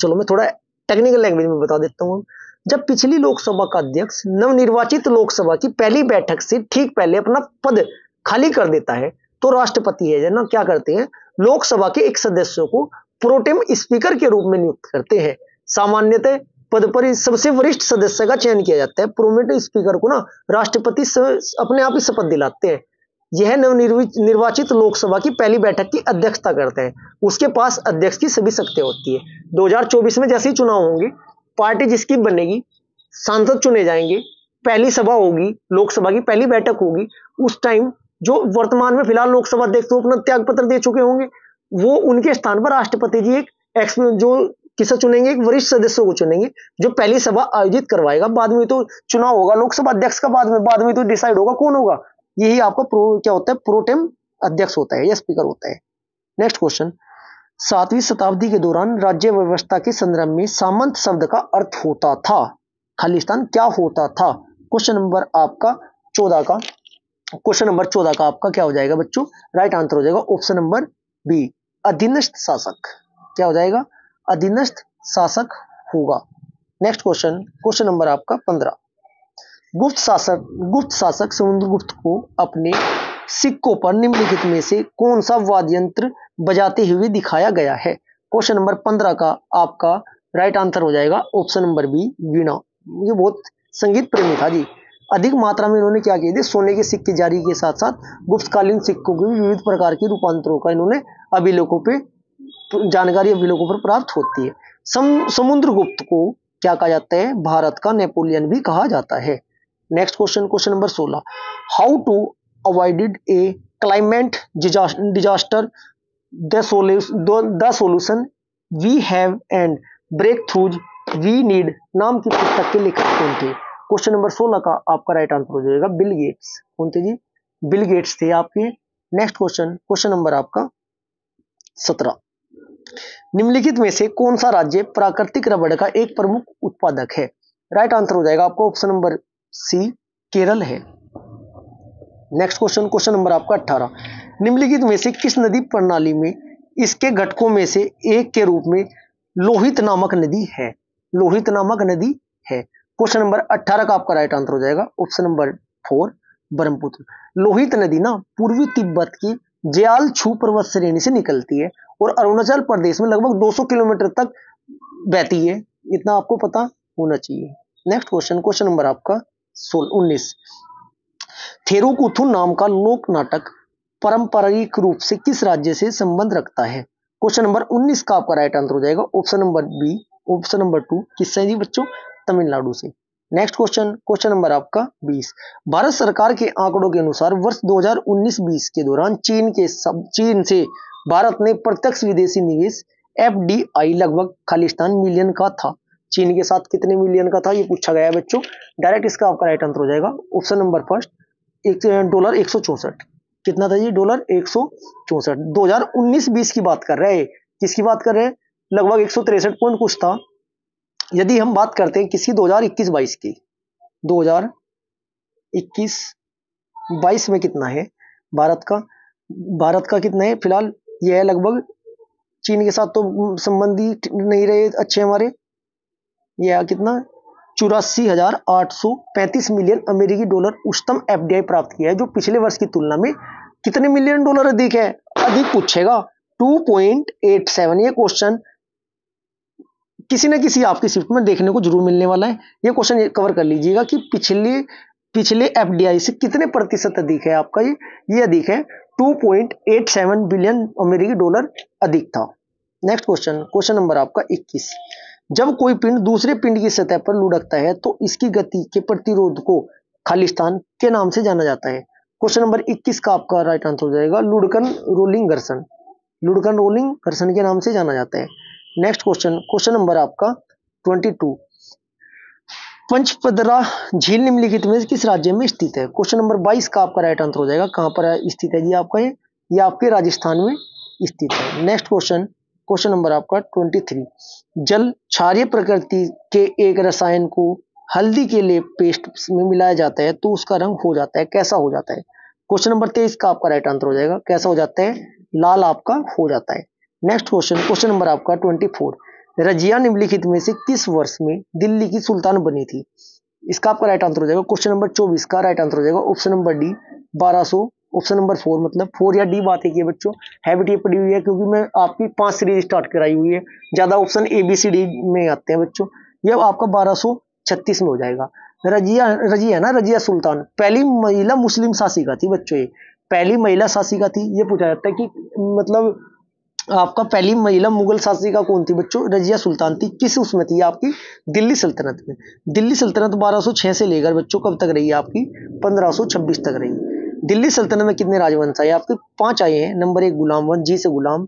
S1: चलो मैं थोड़ा टेक्निकल लैंग्वेज में बता देता हूँ। जब पिछली लोकसभा का अध्यक्ष नवनिर्वाचित लोकसभा की पहली बैठक से ठीक पहले अपना पद खाली कर देता है, तो राष्ट्रपति है ना क्या करते हैं, लोकसभा के एक सदस्य को प्रोटेम स्पीकर के रूप में नियुक्त करते हैं। सामान्यतः पद पर सबसे वरिष्ठ सदस्य का चयन किया जाता है। प्रोटेम स्पीकर को ना राष्ट्रपति अपने आप ही शपथ दिलाते हैं। यह नवनिर्वाचित लोकसभा की पहली बैठक की अध्यक्षता करते हैं। उसके पास अध्यक्ष की सभी शक्तियां होती है। 2024 में जैसे ही चुनाव होंगे, पार्टी जिसकी बनेगी, सांसद चुने जाएंगे, पहली सभा होगी, लोकसभा की पहली बैठक होगी, उस टाइम जो वर्तमान में फिलहाल लोकसभा अध्यक्ष तो अपना त्याग पत्र दे चुके होंगे, वो उनके स्थान पर राष्ट्रपति जी जो किसे चुनेंगे, एक वरिष्ठ सदस्य को चुनेंगे जो पहली सभा आयोजित करवाएगा। बाद में तो चुनाव होगा लोकसभा अध्यक्ष का, बाद में तो डिसाइड होगा कौन होगा। यही आपका क्या होता है, प्रोटेम अध्यक्ष होता है या स्पीकर होता है। नेक्स्ट क्वेश्चन, 7वीं शताब्दी के दौरान राज्य व्यवस्था के संदर्भ में सामंत शब्द का अर्थ होता था, खालिस्तान क्या होता था? क्वेश्चन नंबर 14 का आपका क्या हो जाएगा बच्चों? राइट आंसर हो जाएगा ऑप्शन नंबर बी, अधीनस्थ शासक। क्या हो जाएगा? अधीनस्थ शासक होगा। नेक्स्ट क्वेश्चन नंबर आपका 15। गुप्त शासक समुद्रगुप्त को अपने सिक्कों पर निम्नलिखित में से कौन सा वाद्य यंत्र बजाते हुए दिखाया गया है? क्वेश्चन नंबर 15 का आपका राइट आंसर हो जाएगा ऑप्शन नंबर बी, वीणा। ये बहुत संगीत प्रेमी था जी। अधिक मात्रा में इन्होंने क्या किए थे, सोने के सिक्के जारी के साथ साथ गुप्तकालीन सिक्कों के विविध प्रकार के रूपांतरों का इन्होंने जानकारी अभिलेखों पर प्राप्त होती है। समुद्रगुप्त को क्या कहा जाता है? भारत का नेपोलियन भी कहा जाता है। Next question number 16। How to avoided a climate disaster, the solution we have and breakthroughs we need नाम की पुस्तक के लेखक कौन थे? क्वेश्चन नंबर 16 का आपका राइट आंसर हो जाएगा बिल गेट्स। कौन थे जी? बिल गेट्स थे आपके। नेक्स्ट क्वेश्चन नंबर आपका 17। निम्नलिखित में से कौन सा राज्य प्राकृतिक रबड़ का एक प्रमुख उत्पादक है? राइट आंसर हो जाएगा आपका ऑप्शन नंबर सी, केरल है। नेक्स्ट क्वेश्चन नंबर आपका 18। निम्नलिखित में से किस नदी प्रणाली में इसके घटकों में से एक के रूप में लोहित नामक नदी है? लोहित नामक नदी है। क्वेश्चन नंबर 18 का आपका राइट आंसर हो जाएगा ऑप्शन नंबर 4, ब्रह्मपुत्र। लोहित नदी ना पूर्वी तिब्बत की ज्यालछू पर्वत श्रेणी से निकलती है और अरुणाचल प्रदेश में लगभग 200 किलोमीटर तक बहती है। इतना आपको पता होना चाहिए। नेक्स्ट क्वेश्चन नंबर आपका 19। थेरुकुथु नाम का लोक नाटक पारंपरिक रूप से किस राज्य से संबंध रखता है? क्वेश्चन नंबर 19 का आपका राइट आंसर हो जाएगा option number B, option number 2, किससे जी बच्चों? तमिलनाडु से। नेक्स्ट क्वेश्चन नंबर आपका 20। भारत सरकार के आंकड़ों के अनुसार वर्ष 2019-20 के दौरान चीन से भारत ने प्रत्यक्ष विदेशी निवेश एफडीआई लगभग खालिस्तान मिलियन का था। चीन के साथ कितने मिलियन का था ये पूछा गया है बच्चों। डायरेक्ट इसका आपका राइट आंसर हो जाएगा ऑप्शन नंबर फर्स्ट, $164। कितना था जी? $164। 2019-20 की बात कर रहे हैं। किसकी बात कर रहे हैं? लगभग 163 पॉइंट कुछ था। यदि हम बात करते हैं किसी 2021-22 की, 2021-22 में कितना है भारत का कितना है फिलहाल, यह है लगभग, चीन के साथ तो संबंधी नहीं रहे अच्छे हमारे, यह कितना 84,835 मिलियन अमेरिकी डॉलर उच्चतम एफडीआई प्राप्त किया है, जो पिछले वर्ष की तुलना में कितने मिलियन डॉलर अधिक है, अधिक पूछेगा 2.87। ये क्वेश्चन किसी न किसी आपकी शिफ्ट में देखने को जरूर मिलने वाला है। ये क्वेश्चन कवर कर लीजिएगा कि पिछले एफडीआई से कितने प्रतिशत अधिक है आपका, ये अधिक है 2.87 बिलियन अमेरिकी डॉलर अधिक था। नेक्स्ट क्वेश्चन नंबर आपका 21। जब कोई पिंड दूसरे पिंड की सतह पर लुढ़कता है तो इसकी गति के प्रतिरोध को खालिस्तान के नाम से जाना जाता है। क्वेश्चन नंबर 21 का आपका राइट आंसर हो जाएगा लुढ़कन रोलिंग घर्षण, लुढ़कन रोलिंग घर्षण के नाम से जाना जाता है। नेक्स्ट क्वेश्चन नंबर आपका 22। पंचपदरा झील निम्नलिखित में किस राज्य में स्थित है। क्वेश्चन नंबर 22 का आपका राइट आंसर हो जाएगा, कहां पर स्थित है जी आपका, ये आपके राजस्थान में स्थित है। नेक्स्ट क्वेश्चन नंबर आपका 23। जल क्षारीय प्रकृति के एक रसायन को हल्दी के लिए पेस्ट में मिलाया जाता है तो उसका रंग हो जाता है, कैसा हो जाता है। क्वेश्चन नंबर 23 का आपका राइट आंसर हो जाएगा, कैसा हो जाता है, लाल आपका हो जाता है। नेक्स्ट क्वेश्चन नंबर आपका 24। रजिया निम्नलिखित में से किस वर्ष में दिल्ली की सुल्तान बनी थी। इसका आपका राइट आंसर हो जाएगा क्वेश्चन नंबर 24 का राइट आंसर हो जाएगा option number D 1200, option number 4, मतलब 4 या डी बात है कि बच्चों हैबिट ये पड़ी हुई है क्योंकि मैं आपकी 5 सीरीज स्टार्ट कराई हुई है, ज्यादा ऑप्शन ABCD में आते हैं बच्चों। ये आपका 1236 में हो जाएगा। रजिया ना, रजिया सुल्तान पहली महिला मुस्लिम शासिका थी बच्चों, ये पहली महिला शासिका थी। ये पूछा जाता है कि मतलब आपका पहली महिला मुगल शासिका कौन थी बच्चों, रजिया सुल्तान थी। किस उसमें थी आपकी, दिल्ली सल्तनत में। दिल्ली सल्तनत 1206 से लेकर बच्चों कब तक रही है आपकी, 1526 तक रही। दिल्ली सल्तनत में कितने राजवंश आए आपके, 5 आए हैं। नंबर 1 गुलाम वंश, जी से गुलाम,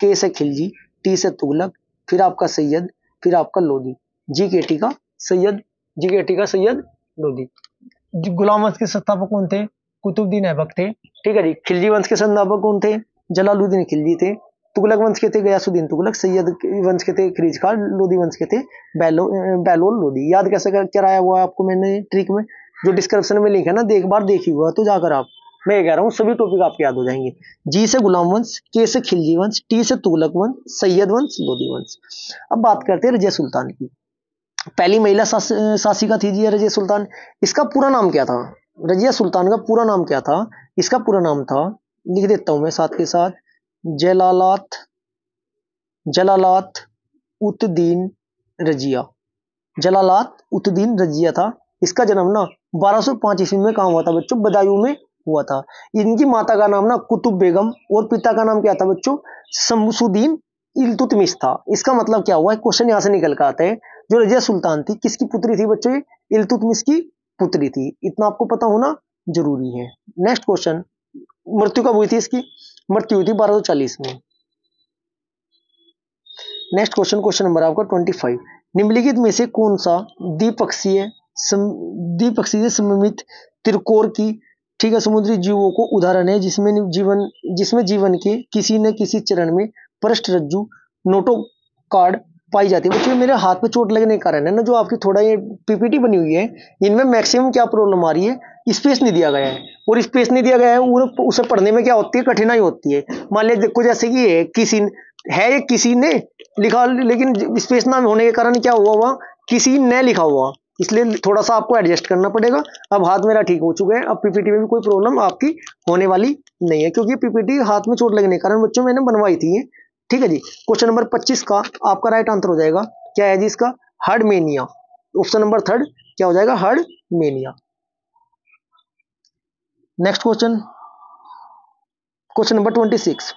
S1: के से खिलजी, टी से तुगलक, फिर आपका सैयद, फिर आपका लोधी। जी के टी का सैयद लोधी। गुलाम वंश के संस्थापक कौन थे, कुतुबुद्दीन ऐबक थे। ठीक है जी। खिलजी वंश के संस्थापक कौन थे, जलालुद्दीन खिलजी थे। तुगलक वंश के थे गयासुद्दीन तुगलक। सैयद वंश के थे खिरीज खान। लोधी वंश के थे बेलोल लोधी। याद कैसे कराया हुआ आपको मैंने ट्रिक में, जो डिस्क्रिप्शन में लिंक है ना, एक बार देखी हुआ तो जाकर आप, मैं कह रहा हूँ सभी टॉपिक आपके याद हो जाएंगे। जी से गुलाम वंश, के से खिलजी वंश, टी से तुगलक वंश, सैयद वंश, लोधी वंश। अब बात करते हैं रजिया सुल्तान की। पहली महिला शासिका थी जी रजिया सुल्तान। इसका पूरा नाम क्या था, रजिया सुल्तान का पूरा नाम क्या था। इसका पूरा नाम था, लिख देता हूं मैं साथ के साथ, जलालात उत-दीन रजिया। जलालात उत-दीन रजिया था। इसका जन्म ना 1205 ईस्वी में कहां हुआ था बच्चों, बदायूं में हुआ था। इनकी माता का नाम ना कुतुब बेगम और पिता का नाम क्या था बच्चों, शमसुद्दीन इल्तुतमिश था। इसका मतलब क्या हुआ, क्वेश्चन यहां से निकल कर आता है, जो रजिया सुल्तान थी किसकी पुत्री थी बच्चों, इल्तुतमिश की पुत्री थी। इतना आपको पता होना जरूरी है। नेक्स्ट क्वेश्चन, मृत्यु कब हुई थी इसकी, मृत्यु हुई थी 1240 में। नेक्स्ट क्वेश्चन नंबर आपका 25। निम्नलिखित में से कौन सा द्विपक्षीय सममित त्रिकोण की, ठीक है, समुद्री जीवों को उदाहरण है जिसमें जीवन के किसी न किसी चरण में पृष्ठरज्जु नोटोकॉर्ड पाई जाती है। बच्चों मेरे हाथ पे चोट लगने के कारण है ना, जो आपकी थोड़ा ये पीपीटी बनी हुई है, इनमें मैक्सिमम क्या प्रॉब्लम आ रही है, स्पेस नहीं दिया गया है। और स्पेस नहीं दिया गया है, उसे पढ़ने में क्या होती है, कठिनाई होती है। मान लीजिए देखो, जैसे कि ये किसी ने लिखा, लेकिन स्पेस ना होने के कारण क्या हुआ, किसी ने लिखा हुआ, इसलिए थोड़ा सा आपको एडजस्ट करना पड़ेगा। अब हाथ मेरा ठीक हो चुका है, अब पीपीटी में भी कोई प्रॉब्लम आपकी होने वाली नहीं है, क्योंकि पीपीटी हाथ में चोट लगने के कारण बच्चों मैंने बनवाई थी। ठीक है जी। क्वेश्चन नंबर 25 का आपका राइट आंसर हो जाएगा, क्या है जी इसका, हर्डमेनिया। ऑप्शन नंबर 3 क्या हो जाएगा, हर्डमेनिया। Next question number 26।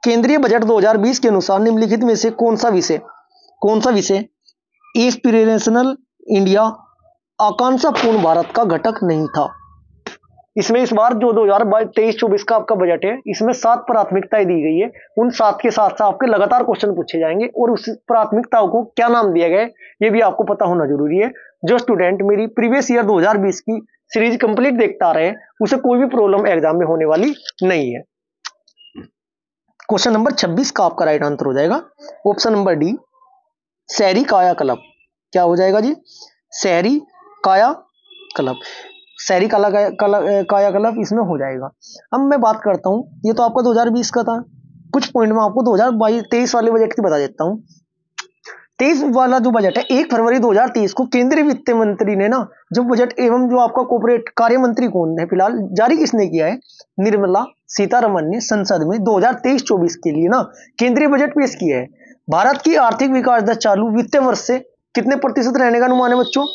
S1: केंद्रीय बजट 2020 के अनुसार निम्नलिखित में से कौन सा विषय एस्पिरेशनल इंडिया, आकांक्षापूर्ण भारत का घटक नहीं था। इसमें इस बार जो 2023-24 का आपका बजट है, इसमें 7 प्राथमिकताएं दी गई है। उन 7 के साथ आपके लगातार क्वेश्चन पूछे जाएंगे और उस प्राथमिकताओं को क्या नाम दिया गया है, ये भी आपको पता होना जरूरी है। जो स्टूडेंट मेरी प्रीवियस ईयर 2020 की सीरीज कंप्लीट देखता रहे, उसे कोई भी प्रॉब्लम एग्जाम में होने वाली नहीं है। क्वेश्चन नंबर 26 का आपका राइट आंसर हो जाएगा ऑप्शन नंबर डी शहरी कायाकल्प, क्या हो जाएगा जी, शहरी कायाकल्प, शहरी कायाकल्प इसमें हो जाएगा। अब मैं बात करता हूं, ये तो आपका 2020 का था, कुछ पॉइंट में आपको 2023 वाले बजट की बता देता हूं। 23 वाला जो बजट है 1 फरवरी 2023 को केंद्रीय वित्त मंत्री ने ना जो बजट एवं जो आपका कॉर्पोरेट कार्य मंत्री कौन है फिलहाल जारी किसने किया है, निर्मला सीतारमण ने संसद में 2023-24 के लिए ना केंद्रीय बजट पेश किया है। भारत की आर्थिक विकास दर चालू वित्तीय वर्ष से कितने प्रतिशत रहने का अनुमान है बच्चों,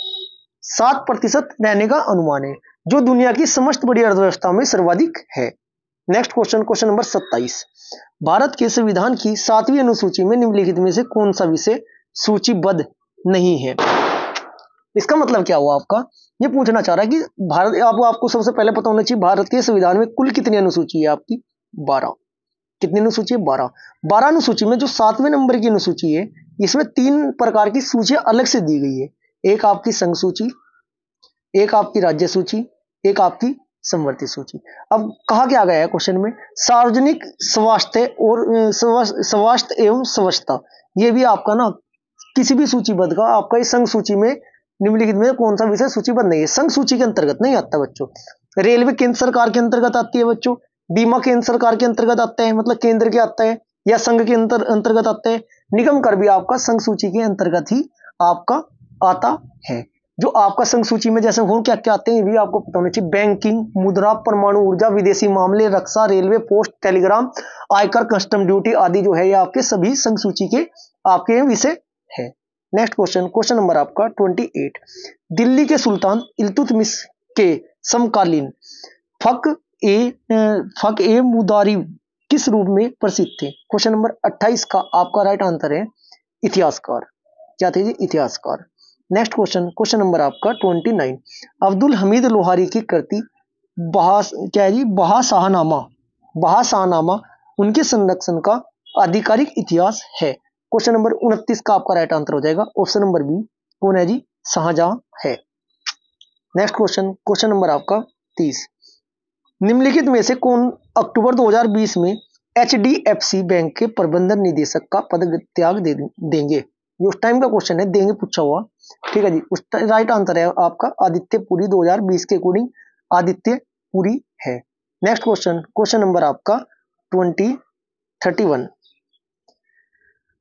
S1: 7% रहने का अनुमान है, जो दुनिया की समस्त बड़ी अर्थव्यवस्था में सर्वाधिक है। Next question, question number 27, Bharat के संविधान की 7वीं अनुसूची में निम्नलिखित में से कौन सा विषय सूचीबद्ध नहीं है। इसका मतलब क्या हुआ, आपका ये पूछना चाह रहा है कि भारत, आपको सबसे पहले पता होना चाहिए भारत के संविधान में कुल कितनी अनुसूची है आपकी, 12। कितनी अनुसूची है, 12। 12 अनुसूची में जो 7वें नंबर की अनुसूची है इसमें 3 प्रकार की सूचियां अलग से दी गई है, एक आपकी संघ सूची, एक आपकी राज्य सूची, एक आपकी समवर्ती सूची। अब कहा क्या गया है क्वेश्चन में, सार्वजनिक स्वास्थ्य और स्वास्थ्य एवं स्वच्छता, ये भी आपका ना किसी भी सूचीबद्ध का आपका इस संघ सूची में निम्नलिखित में कौन सा विषय सूचीबद्ध नहीं है, संघ सूची के अंतर्गत नहीं आता बच्चों। रेलवे केंद्र सरकार के अंतर्गत आती है बच्चों, बीमा केंद्र सरकार के अंतर्गत आता है, मतलब केंद्र के आता है, या संघ के अंतर्गत आता है, निगम कर भी आपका संघ सूची के अंतर्गत ही आपका आता है। जो आपका संघ सूची में जैसे हो क्या क्या आते हैं ये भी आपको पता होना चाहिए, बैंकिंग, मुद्रा, परमाणु ऊर्जा, विदेशी मामले, रक्षा, रेलवे, पोस्ट, टेलीग्राम, आयकर, कस्टम ड्यूटी आदि जो है ये आपके सभी संघ सूची के आपके विषय है। नेक्स्ट क्वेश्चन, क्वेश्चन नंबर आपका 28, दिल्ली के सुल्तान इल्तुतमिश के समकालीन फक ए मुदारी किस रूप में प्रसिद्ध थे। क्वेश्चन नंबर 28 का आपका राइट आंसर है इतिहासकार, क्या थे जी, इतिहासकार। नेक्स्ट क्वेश्चन, क्वेश्चन नंबर आपका 29, अब्दुल हमीद लोहारी की कृति क्या है जी, बहाशाहनामा उनके संरक्षण का आधिकारिक इतिहास है। क्वेश्चन नंबर 29 का आपका राइट आंसर हो जाएगा ऑप्शन नंबर बी, कौन है जी, शाहजहां है। नेक्स्ट क्वेश्चन, क्वेश्चन नंबर आपका 30, निम्नलिखित में से कौन अक्टूबर 2020 में HDFC बैंक के प्रबंधन निदेशक का पद त्याग देंगे। ये उस टाइम का क्वेश्चन है, देंगे पूछा हुआ, ठीक है जी। उस राइट आंसर है आपका आदित्य पुरी, 2020 के अकॉर्डिंग आदित्य पुरी है। नेक्स्ट क्वेश्चन, क्वेश्चन नंबर आपका 31,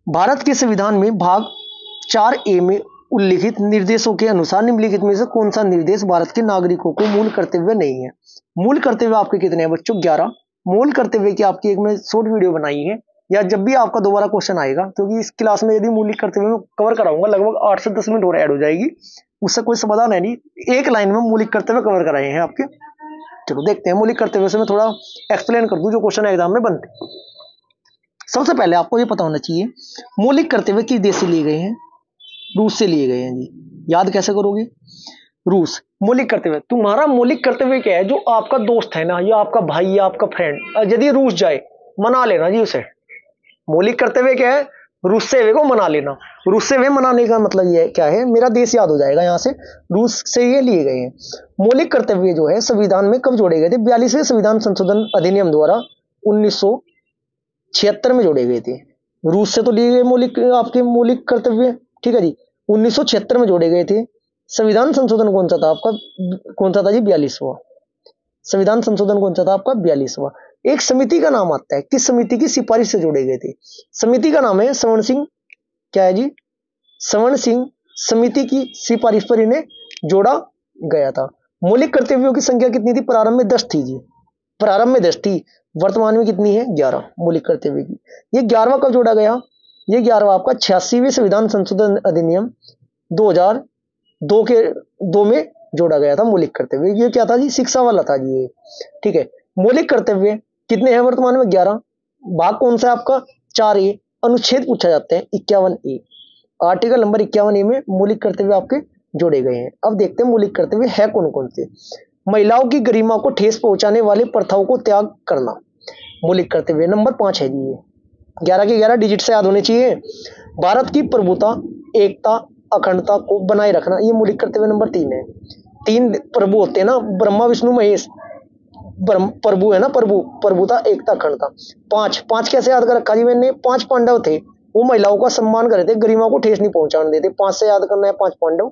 S1: भारत के संविधान में भाग 4A में उल्लिखित निर्देशों के अनुसार निम्नलिखित में से कौन सा निर्देश भारत के नागरिकों को मूल कर्तव्य नहीं है। मूल कर्तव्य आपके कितने हैं बच्चों, 11। मूल कर्तव्य की आपकी एक मैं शॉर्ट वीडियो बनाई है, या जब भी आपका दोबारा क्वेश्चन आएगा, क्योंकि इस क्लास में यदि मौलिक कर्तव्य में कवर कराऊंगा लगभग 8 से 10 मिनट और ऐड हो जाएगी, उससे कोई समाधान है नहीं, एक लाइन में मौलिक कर्तव्य कवर कराए हैं आपके। चलो देखते हैं मौलिक कर्तव्य से मैं थोड़ा एक्सप्लेन कर दूं जो क्वेश्चन एग्जाम में बनते। सबसे पहले आपको ये पता होना चाहिए मौलिक कर्तव्य किस देश से लिए गए हैं, रूस से लिए गए हैं जी। याद कैसे करोगे, रूस। मौलिक कर्तव्य, तुम्हारा मौलिक कर्तव्य क्या है, जो आपका दोस्त है ना, या आपका भाई या आपका फ्रेंड यदि रूस जाए मना लेना जी उसे। मौलिक कर्तव्य क्या है, रूस से वे को मना लेना। रूस से वे मनाने का मतलब ये क्या है, मेरा देश याद हो जाएगा यहाँ से, रूस से ये लिए गए हैं। मौलिक कर्तव्य जो है संविधान में कब जोड़े गए थे, 42वें संविधान संशोधन अधिनियम द्वारा 1976 में जोड़े गए थे। रूस से तो लिए गए मौलिक आपके मौलिक कर्तव्य, ठीक है जी, 1976 में जोड़े गए थे। संविधान संशोधन कौन सा था आपका, कौन सा था जी, 42वां। संविधान संशोधन कौन सा था आपका, 42वां। एक समिति का नाम आता है, किस समिति की सिफारिश से जोड़े गए थे, समिति का नाम है स्वर्ण सिंह, क्या है जी, स्वर्ण सिंह समिति की सिफारिश पर इन्हें जोड़ा गया था। मौलिक कर्तव्यों की संख्या कितनी थी, प्रारंभ में 10 थी जी, प्रारंभ में 10 थी, वर्तमान में कितनी है, 11 मौलिक कर्तव्य की। ये 11वां कब जोड़ा गया, ये 11वां आपका 86वें संविधान संशोधन अधिनियम 2002 में जोड़ा गया था मौलिक कर्तव्य। ये क्या था जी, शिक्षा वाला था जी ये, ठीक है। मौलिक कर्तव्य कितने हैं वर्तमान में, 11। भाग कौन सा है आपका, 4A। अनुच्छेद पूछा जाता है 51A, आर्टिकल नंबर 51A में मौलिक कर्तव्य आपके जोड़े गए हैं। अब देखते हैं मौलिक कर्तव्य है कौन कौन से। महिलाओं की गरिमा को ठेस पहुंचाने वाले प्रथाओं को त्याग करना, मौलिक कर्तव्य नंबर 5 है जी। ये 11 के 11 डिजिट से याद होने चाहिए। भारत की प्रभुता, एकता, अखंडता को बनाए रखना, ये मौलिक कर्तव्य नंबर 3 है। 3 प्रभु होते हैं ना, ब्रह्मा विष्णु महेश, प्रभु है ना, प्रभुता, एकता, अखंडता। 5 कैसे याद कर रखा जी मैंने, 5 पांडव थे, वो महिलाओं का सम्मान करे थे, गरिमा को ठेस नहीं पहुंचाने देते। 5 से याद करना है, 5 पांडव,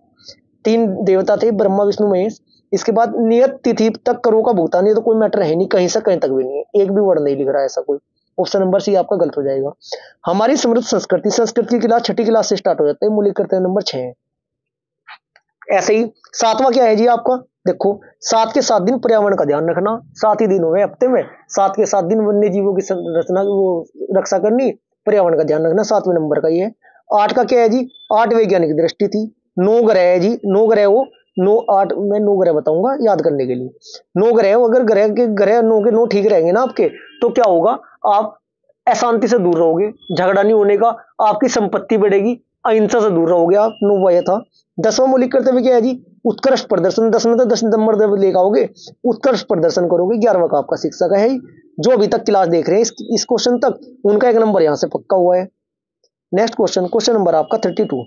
S1: 3 देवता थे, ब्रह्मा विष्णु महेश। इसके बाद नियत तिथि तक करों का भुगतान, ये तो कोई मैटर है नहीं, कहीं से कहीं तक भी नहीं है, एक भी वर्ड नहीं लिख रहा है ऐसा कोई। ऑप्शन नंबर सी आपका गलत हो जाएगा। हमारी समृद्ध संस्कृति, संस्कृत की क्लास 6ठी क्लास से स्टार्ट हो जाता है, मूल्य करते हैं नंबर 6 है। ऐसे ही 7वां क्या है जी आपका, देखो 7 के 7 दिन पर्यावरण का ध्यान रखना, 7 ही दिन हुए हफ्ते में, 7 के 7 दिन वन्य जीवों की संरचना वो रक्षा करनी, पर्यावरण का ध्यान रखना, 7वें नंबर का ये है। 8 का क्या है जी, 8 वैज्ञानिक दृष्टि थी। 9 ग्रह है जी, 9 ग्रह वो 9 8 मैं 9 ग्रह बताऊंगा याद करने के लिए। 9 ग्रह हो, अगर ग्रह 9 के 9 ठीक रहेंगे ना आपके, तो क्या होगा, आप अशांति से दूर रहोगे, झगड़ा नहीं होने का, आपकी संपत्ति बढ़ेगी, अहिंसा से दूर रहोगे आप। 9वां यह था। 10वां मौलिक कर्तव्य क्या है जी, उत्कृष्ट प्रदर्शन, 10 में तो 10 नंबर लेकर आओगे, उत्कृष्ट प्रदर्शन करोगे। 11वां का आपका शिक्षा का है ही, जो अभी तक क्लास देख रहे हैं इस क्वेश्चन तक, उनका 1 नंबर यहां से पक्का हुआ है। नेक्स्ट क्वेश्चन, क्वेश्चन नंबर आपका 32।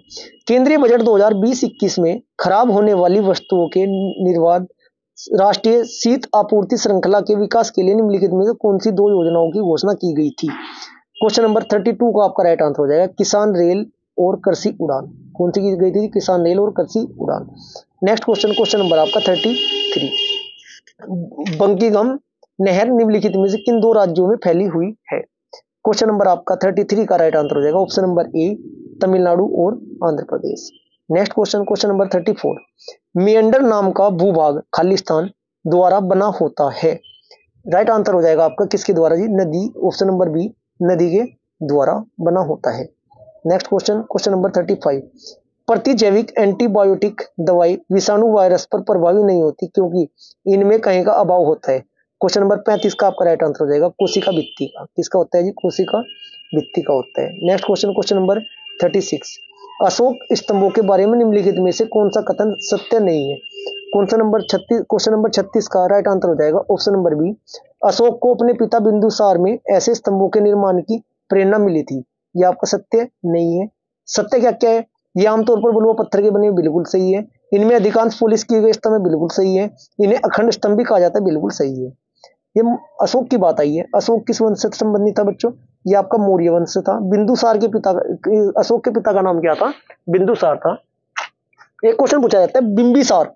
S1: केंद्रीय बजट 2020-21 में खराब होने वाली वस्तुओं के निर्बाध राष्ट्रीय शीत आपूर्ति श्रृंखला के विकास के लिए निम्नलिखित में से कौन सी 2 योजनाओं की घोषणा की गई थी। क्वेश्चन नंबर 32 का आपका राइट आंसर हो जाएगा किसान रेल और कृषि उड़ान। कौन सी की गई थी, किसान रेल और कृषि उड़ान। नेक्स्ट क्वेश्चन, क्वेश्चन नंबर आपका 33। बंकिंघम नहर निम्नलिखित में से किन 2 राज्यों में फैली हुई है। क्वेश्चन नंबर आपका 33 का राइट आंसर हो जाएगा ऑप्शन नंबर ए, तमिलनाडु और Andhra Pradesh. Next question, question number 34। Mendhar नाम का भूभाग खालिस्तान द्वारा बना होता है। राइट आंसर हो जाएगा आपका किसके द्वारा जी, नदी, ऑप्शन नंबर बी, नदी के द्वारा बना होता है। Next question, question number 35। प्रतिजैविक एंटीबायोटिक दवाई विषाणु वायरस पर प्रभावी नहीं होती क्योंकि इनमें कहीं का अभाव होता है। क्वेश्चन नंबर 35 का आपका राइट आंसर हो जाएगा कोशिका भित्ति का। किसका होता है जी, कोशिका भित्ति का होता है। Next question, question number 36। Ashok स्तंभों के बारे में निम्नलिखित में से कौन सा कथन सत्य नहीं है। क्वेश्चन नंबर 36 का राइट आंसर हो जाएगा ऑप्शन नंबर बी, अशोक को अपने पिता बिंदुसार में ऐसे स्तंभों के निर्माण की प्रेरणा मिली थी। यह आपका सत्य नहीं है। सत्य क्या क्या है, ये आमतौर पर बलुआ पत्थर के बने, बिल्कुल सही है। इनमें अधिकांश पॉलिश किए गए स्तंभ, बिल्कुल सही है। इन्हें अखंड स्तंभ भी कहा जाता है, बिल्कुल सही है। ये अशोक की बात आई है। अशोक किस वंश से संबंधित था बच्चों, ये आपका मौर्य वंश था। बिंदुसार के पिता, अशोक के पिता का नाम क्या था, बिंदुसार था। एक क्वेश्चन पूछा जाता है बिंबिसार,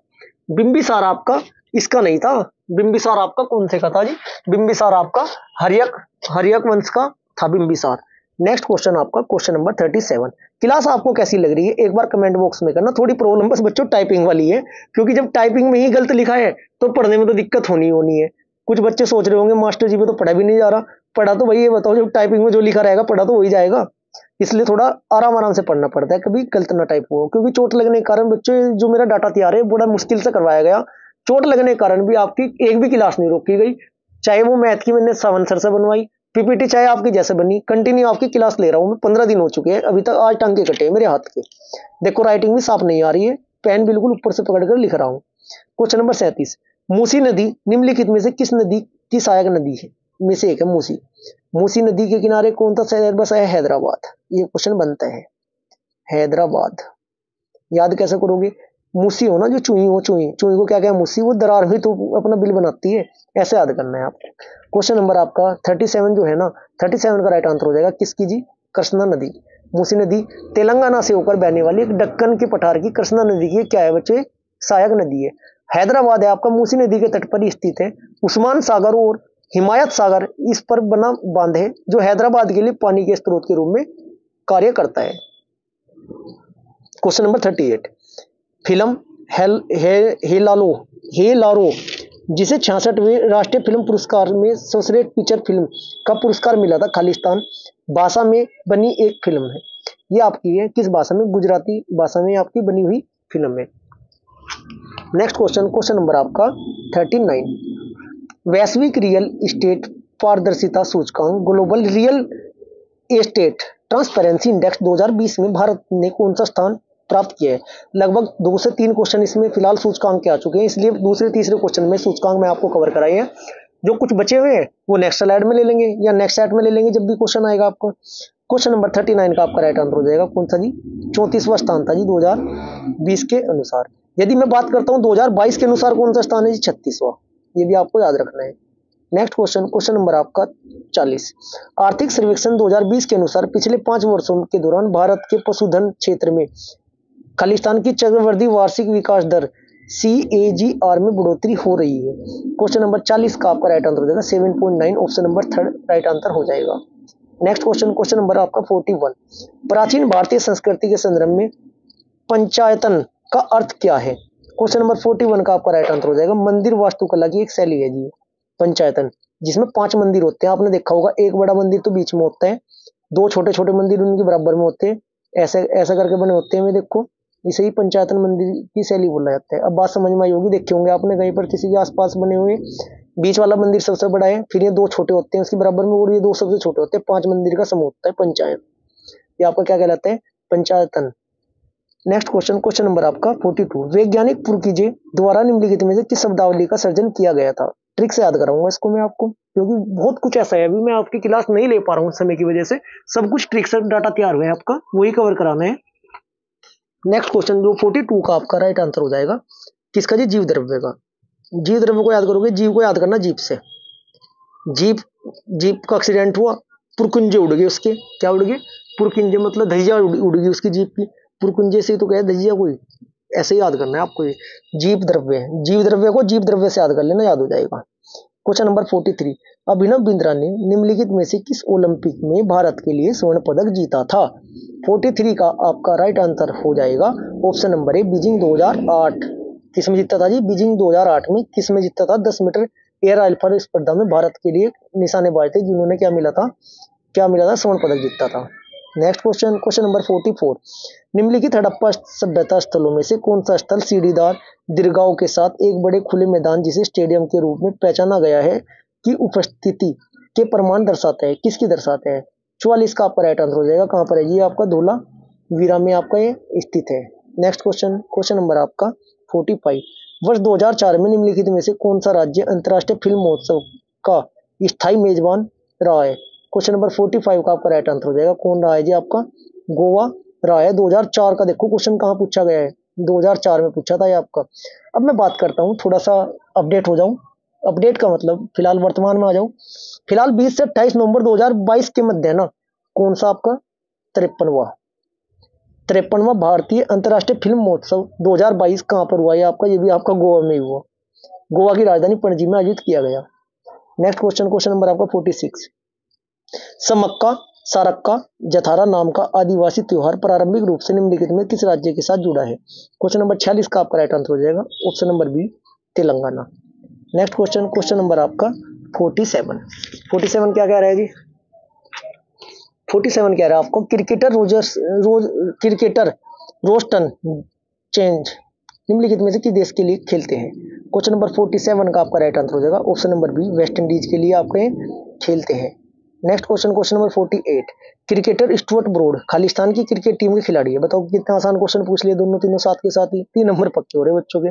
S1: बिंबिसार आपका इसका नहीं था, बिंबिसार आपका कौन से का था जी, बिंबिसार आपका हर्यक वंश का था बिंबिसार। नेक्स्ट क्वेश्चन आपका क्वेश्चन नंबर 37। क्लास आपको कैसी लग रही है एक बार कमेंट बॉक्स में करना। थोड़ी प्रॉब्लम बस बच्चों टाइपिंग वाली है, क्योंकि जब टाइपिंग में ही गलत लिखा है तो पढ़ने में तो दिक्कत होनी है। कुछ बच्चे सोच रहे होंगे मास्टर जी पे तो पढ़ा भी नहीं जा रहा, पढ़ा तो भाई ये बताओ, जब टाइपिंग में जो लिखा रहेगा पढ़ा तो वही जाएगा, इसलिए थोड़ा आराम से पढ़ना पड़ता है, कभी गलत ना टाइप हो। क्योंकि चोट लगने के कारण बच्चों जो मेरा डाटा तैयार है बड़ा मुश्किल से करवाया गया, चोट लगने के कारण भी आपकी एक भी क्लास नहीं रोकी गई, चाहे वो मैथ की मैंने 7 सर से बनवाई, पीपीटी चाहे आपकी जैसे बनी, कंटिन्यू आपकी क्लास ले रहा हूँ मैं, 15 दिन हो चुके हैं अभी तक, आज टांगे कटे हैं मेरे हाथ के। देखो राइटिंग भी साफ नहीं आ रही है, पेन बिल्कुल ऊपर से पकड़कर लिख रहा हूँ। Question number 37। मूसी नदी निम्नलिखित में से किस नदी की सहायक नदी है में से एक है मूसी। मूसी नदी के किनारे कौन सा शहर बसा है, हैदराबाद। ये क्वेश्चन बनता है, हैदराबाद। याद कैसे करोगे, मूसी हो ना जो चुई हो, चुई को क्या क्या मूसी, वो दरार हुई तो अपना बिल बनाती है, ऐसे याद करना है आपको। क्वेश्चन नंबर आपका 37 जो है ना, 37 का राइट आंसर हो जाएगा किसकी जी, कृष्णा नदी। मूसी नदी तेलंगाना से होकर बहने वाली एक दक्कन के पठार की कृष्णा नदी की क्या है बच्चे, सहायक नदी है। हैदराबाद है आपका मूसी नदी के तट पर स्थित है। उस्मान सागर और हिमायत सागर इस पर बना बांध है जो हैदराबाद के लिए पानी के स्रोत के रूप में कार्य करता है। Question number 38। फिल्म हेलारो जिसे 66वें राष्ट्रीय फिल्म पुरस्कार में सर्वश्रेष्ठ पिक्चर फिल्म का पुरस्कार मिला था, खालिस्तान भाषा में बनी एक फिल्म है। ये आपकी है किस भाषा में, गुजराती भाषा में आपकी बनी हुई फिल्म है। नेक्स्ट क्वेश्चन, क्वेश्चन नंबर आपका 39। वैश्विक रियल एस्टेट पारदर्शिता सूचकांक global real estate transparency index 2020 में भारत ने कौन सा स्थान प्राप्त किया है। लगभग 2 से 3 क्वेश्चन इसमें फिलहाल सूचकांक के आ चुके हैं, इसलिए दूसरे तीसरे क्वेश्चन में सूचकांक मैं आपको कवर कराई है। जो कुछ बचे हुए हैं वो नेक्स्ट स्लाइड में ले लेंगे या नेक्स्ट सेट में ले लेंगे जब भी क्वेश्चन आएगा आपको। क्वेश्चन नंबर 39 का आपका राइट आंसर हो जाएगा कौन सा जी, 34वां स्थान था जी 2020 के अनुसार। यदि मैं बात करता हूं 2022 के अनुसार कौन सा स्थान है जी, 36वां। ये भी आपको याद रखना है। नेक्स्ट क्वेश्चन, क्वेश्चन नंबर आपका 40। आर्थिक सर्वेक्षण 2020 के अनुसार पिछले 5 वर्षों के दौरान भारत के पशुधन क्षेत्र में खालिस्तान की चक्रवृद्धि वार्षिक विकास दर CAGR में बढ़ोतरी हो रही है। क्वेश्चन नंबर 40 का आपका राइट आंसर हो जाएगा 7.9, ऑप्शन नंबर 3 राइट आंसर हो जाएगा। नेक्स्ट क्वेश्चन, क्वेश्चन नंबर आपका 41। प्राचीन भारतीय संस्कृति के संदर्भ में पंचायतन का अर्थ क्या है? क्वेश्चन नंबर 41 का आपका राइट आंसर हो जाएगा मंदिर वास्तुकला की एक शैली है जी पंचायतन, जिसमें 5 मंदिर होते हैं। आपने देखा होगा, एक बड़ा मंदिर तो बीच में होता है, 2 छोटे छोटे मंदिर उनके बराबर में होते हैं, ऐसे ऐसा करके बने होते हैं। मैं देखो, इसे ही पंचायतन मंदिर की शैली बोला जाता है। अब बात समझ में आई होगी, देखे होंगे आपने कहीं पर किसी के आसपास बने हुए। बीच वाला मंदिर सबसे बड़ा है, फिर ये 2 छोटे होते हैं उसके बराबर में, और ये 2 सबसे छोटे होते हैं। 5 मंदिर का समूह होता है पंचायत। ये आपका क्या कहलाता है? पंचायतन। नेक्स्ट क्वेश्चन, क्वेश्चन नंबर आपका 42। वैज्ञानिक पुरकीजे द्वारा निम्नलिखित में से किस शब्दावली का सर्जन किया गया था? ट्रिक से याद कराऊंगा इसको मैं आपको, क्योंकि बहुत कुछ ऐसा है, अभी मैं आपकी क्लास नहीं ले पा रहा हूँ समय की वजह से। सब कुछ ट्रिक से डाटा तैयार हुआ है आपका, वही कवर कराना है। नेक्स्ट क्वेश्चन जो 42 का आपका राइट आंसर हो जाएगा किसका जी? जीव द्रव्य का। जीव द्रव्य को याद करोगे, जीव को याद करना जीप से। जीप, जीप का एक्सीडेंट हुआ, पुरकुंजे उड़ गए उसके। क्या उड़ गए? पुरकुंजे, मतलब धजिया उड़ गई उसकी जीप की। पुरकुंजे से तो क्या है? धजिया कोई। ऐसे ही याद करना है आपको, ये जीव द्रव्य है। जीव द्रव्य को जीव द्रव्य से याद कर लेना, याद हो जाएगा। Question number 43। अभिनव बिंद्रा ने निम्नलिखित में से किस ओलंपिक में भारत के लिए स्वर्ण पदक जीता था? 43 का आपका राइट आंसर हो जाएगा ऑप्शन नंबर ए, बीजिंग 2008। किस में जीता था जी? बीजिंग 2008 में किस में जीता था? 10 मीटर एयर राइफल स्पर्धा में भारत के लिए निशानेबाज थे जिन्होंने क्या मिला था? स्वर्ण पदक जीता था। Next question, question number 44। निम्नलिखित हड़प्पा सभ्यता स्थलों में से कौन सा स्थल सीढ़ीदार दीर्घाओं के साथ एक बड़े खुले मैदान जिसे स्टेडियम के रूप में पहचाना गया है की उपस्थिति के प्रमाण दर्शाता है? किसकी दर्शाता है? 44 का आपका राइट आंसर हो जाएगा। कहां पर है ये? आपका धौलावीरा में आपका ये स्थित है। नेक्स्ट क्वेश्चन, क्वेश्चन नंबर आपका 45। वर्ष 2004 में निम्नलिखित में से कौन सा राज्य अंतर्राष्ट्रीय फिल्म महोत्सव का स्थायी मेजबान रहा है? क्वेश्चन नंबर 45 का आपका राइट आंसर हो जाएगा। कौन रहा है जी? आपका गोवा रहा है। 2004 का देखो क्वेश्चन कहाँ पूछा गया है, 2004 में पूछा था ये आपका। अब मैं बात करता हूँ, थोड़ा सा अपडेट हो जाऊं। अपडेट का मतलब फिलहाल वर्तमान में आ जाऊं। फिलहाल 20 से 28 नवंबर 2022 के मध्य ना, कौन सा आपका 53वां भारतीय अंतर्राष्ट्रीय फिल्म महोत्सव 2022 कहां पर हुआ? ये आपका, ये भी आपका गोवा में हुआ। गोवा की राजधानी पणजी में आयोजित किया गया। नेक्स्ट क्वेश्चन, क्वेश्चन नंबर आपका 46। समक्का सारक्का जथारा नाम का आदिवासी त्योहार प्रारंभिक रूप से निम्नलिखित में किस राज्य के साथ जुड़ा है? क्वेश्चन नंबर 46 का आपका राइट आंसर हो जाएगा option number B, Telangana. Next question, question number आपका 47। 47 क्या कह रहा है जी? 47 कह रहा है आपको क्रिकेटर रोस्टन चेंज निम्नलिखित में से किस देश के लिए खेलते हैं? क्वेश्चन नंबर 47 का आपका राइट आंसर हो जाएगा option number B, West Indies के लिए आपके खेलते हैं। Next question, question number 48। Cricketer Stuart Broad Khalistan की क्रिकेट टीम के खिलाड़ी है। बताओ कितना आसान क्वेश्चन पूछ लिए, दोनों तीनों साथ के साथ ही 3 नंबर पक्के हो रहे बच्चों के।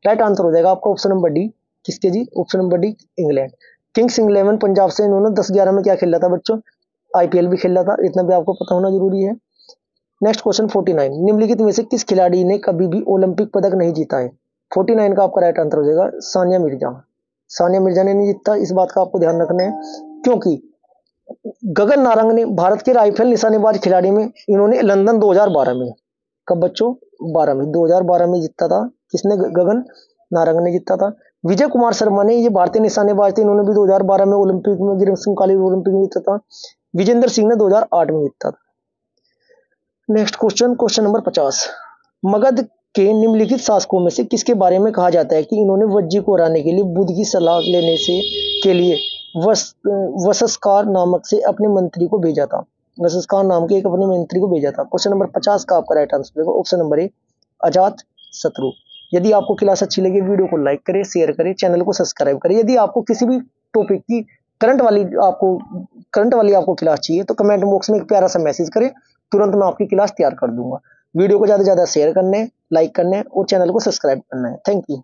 S1: राइट आंसर हो जाएगा आपका ऑप्शन नंबर डी। किसके जी? Option number D, England. Kings 11 Punjab से इन्होंने 10-11 में क्या खेला था बच्चों? IPL भी खेला था, इतना भी आपको पता होना जरूरी है। Next question 49। निम्नलिखित में से किस खिलाड़ी ने कभी भी ओलंपिक पदक नहीं जीता है? 49 का आपका राइट आंसर हो जाएगा सानिया मिर्जा। सानिया मिर्जा ने नहीं जीता, इस बात का आपको ध्यान रखना है, क्योंकि गगन नारंग ने भारत के राइफल निशानेबाज खिलाड़ी में इन्होंने लंदन 2012 में, कब बच्चों? 12 में, 2012 में जीता था। किसने? गगन नारंग ने जीता था। विजय कुमार शर्मा ने, ये भारतीय निशानेबाज थे, इन्होंने भी 2012 में ओलंपिक में, ग्रीष्मकालीन ओलंपिक में जीता था। विजेंद्र सिंह ने 2008 में जीता था। Next question, question number 50। Magadh के निम्नलिखित शासकों में से किसके बारे में कहा जाता है कि इन्होंने वज्जी को हराने के लिए बुद्ध की सलाह लेने से के लिए वसस्कार नामक से अपने मंत्री को भेजा था? वसस्कार नाम के एक अपने मंत्री को भेजा था। क्वेश्चन नंबर 50 का आपका राइट आंसर होगा ऑप्शन नंबर ए, अजात शत्रु। यदि आपको क्लास अच्छी लगी, वीडियो को लाइक करें, शेयर करें, चैनल को सब्सक्राइब करें। यदि आपको किसी भी टॉपिक की करंट वाली आपको क्लास चाहिए तो कमेंट बॉक्स में एक प्यारा सा मैसेज करें, तुरंत मैं आपकी क्लास तैयार कर दूंगा। वीडियो को ज्यादा से ज्यादा शेयर करना है, लाइक करना है और चैनल को सब्सक्राइब करना है। Thank you.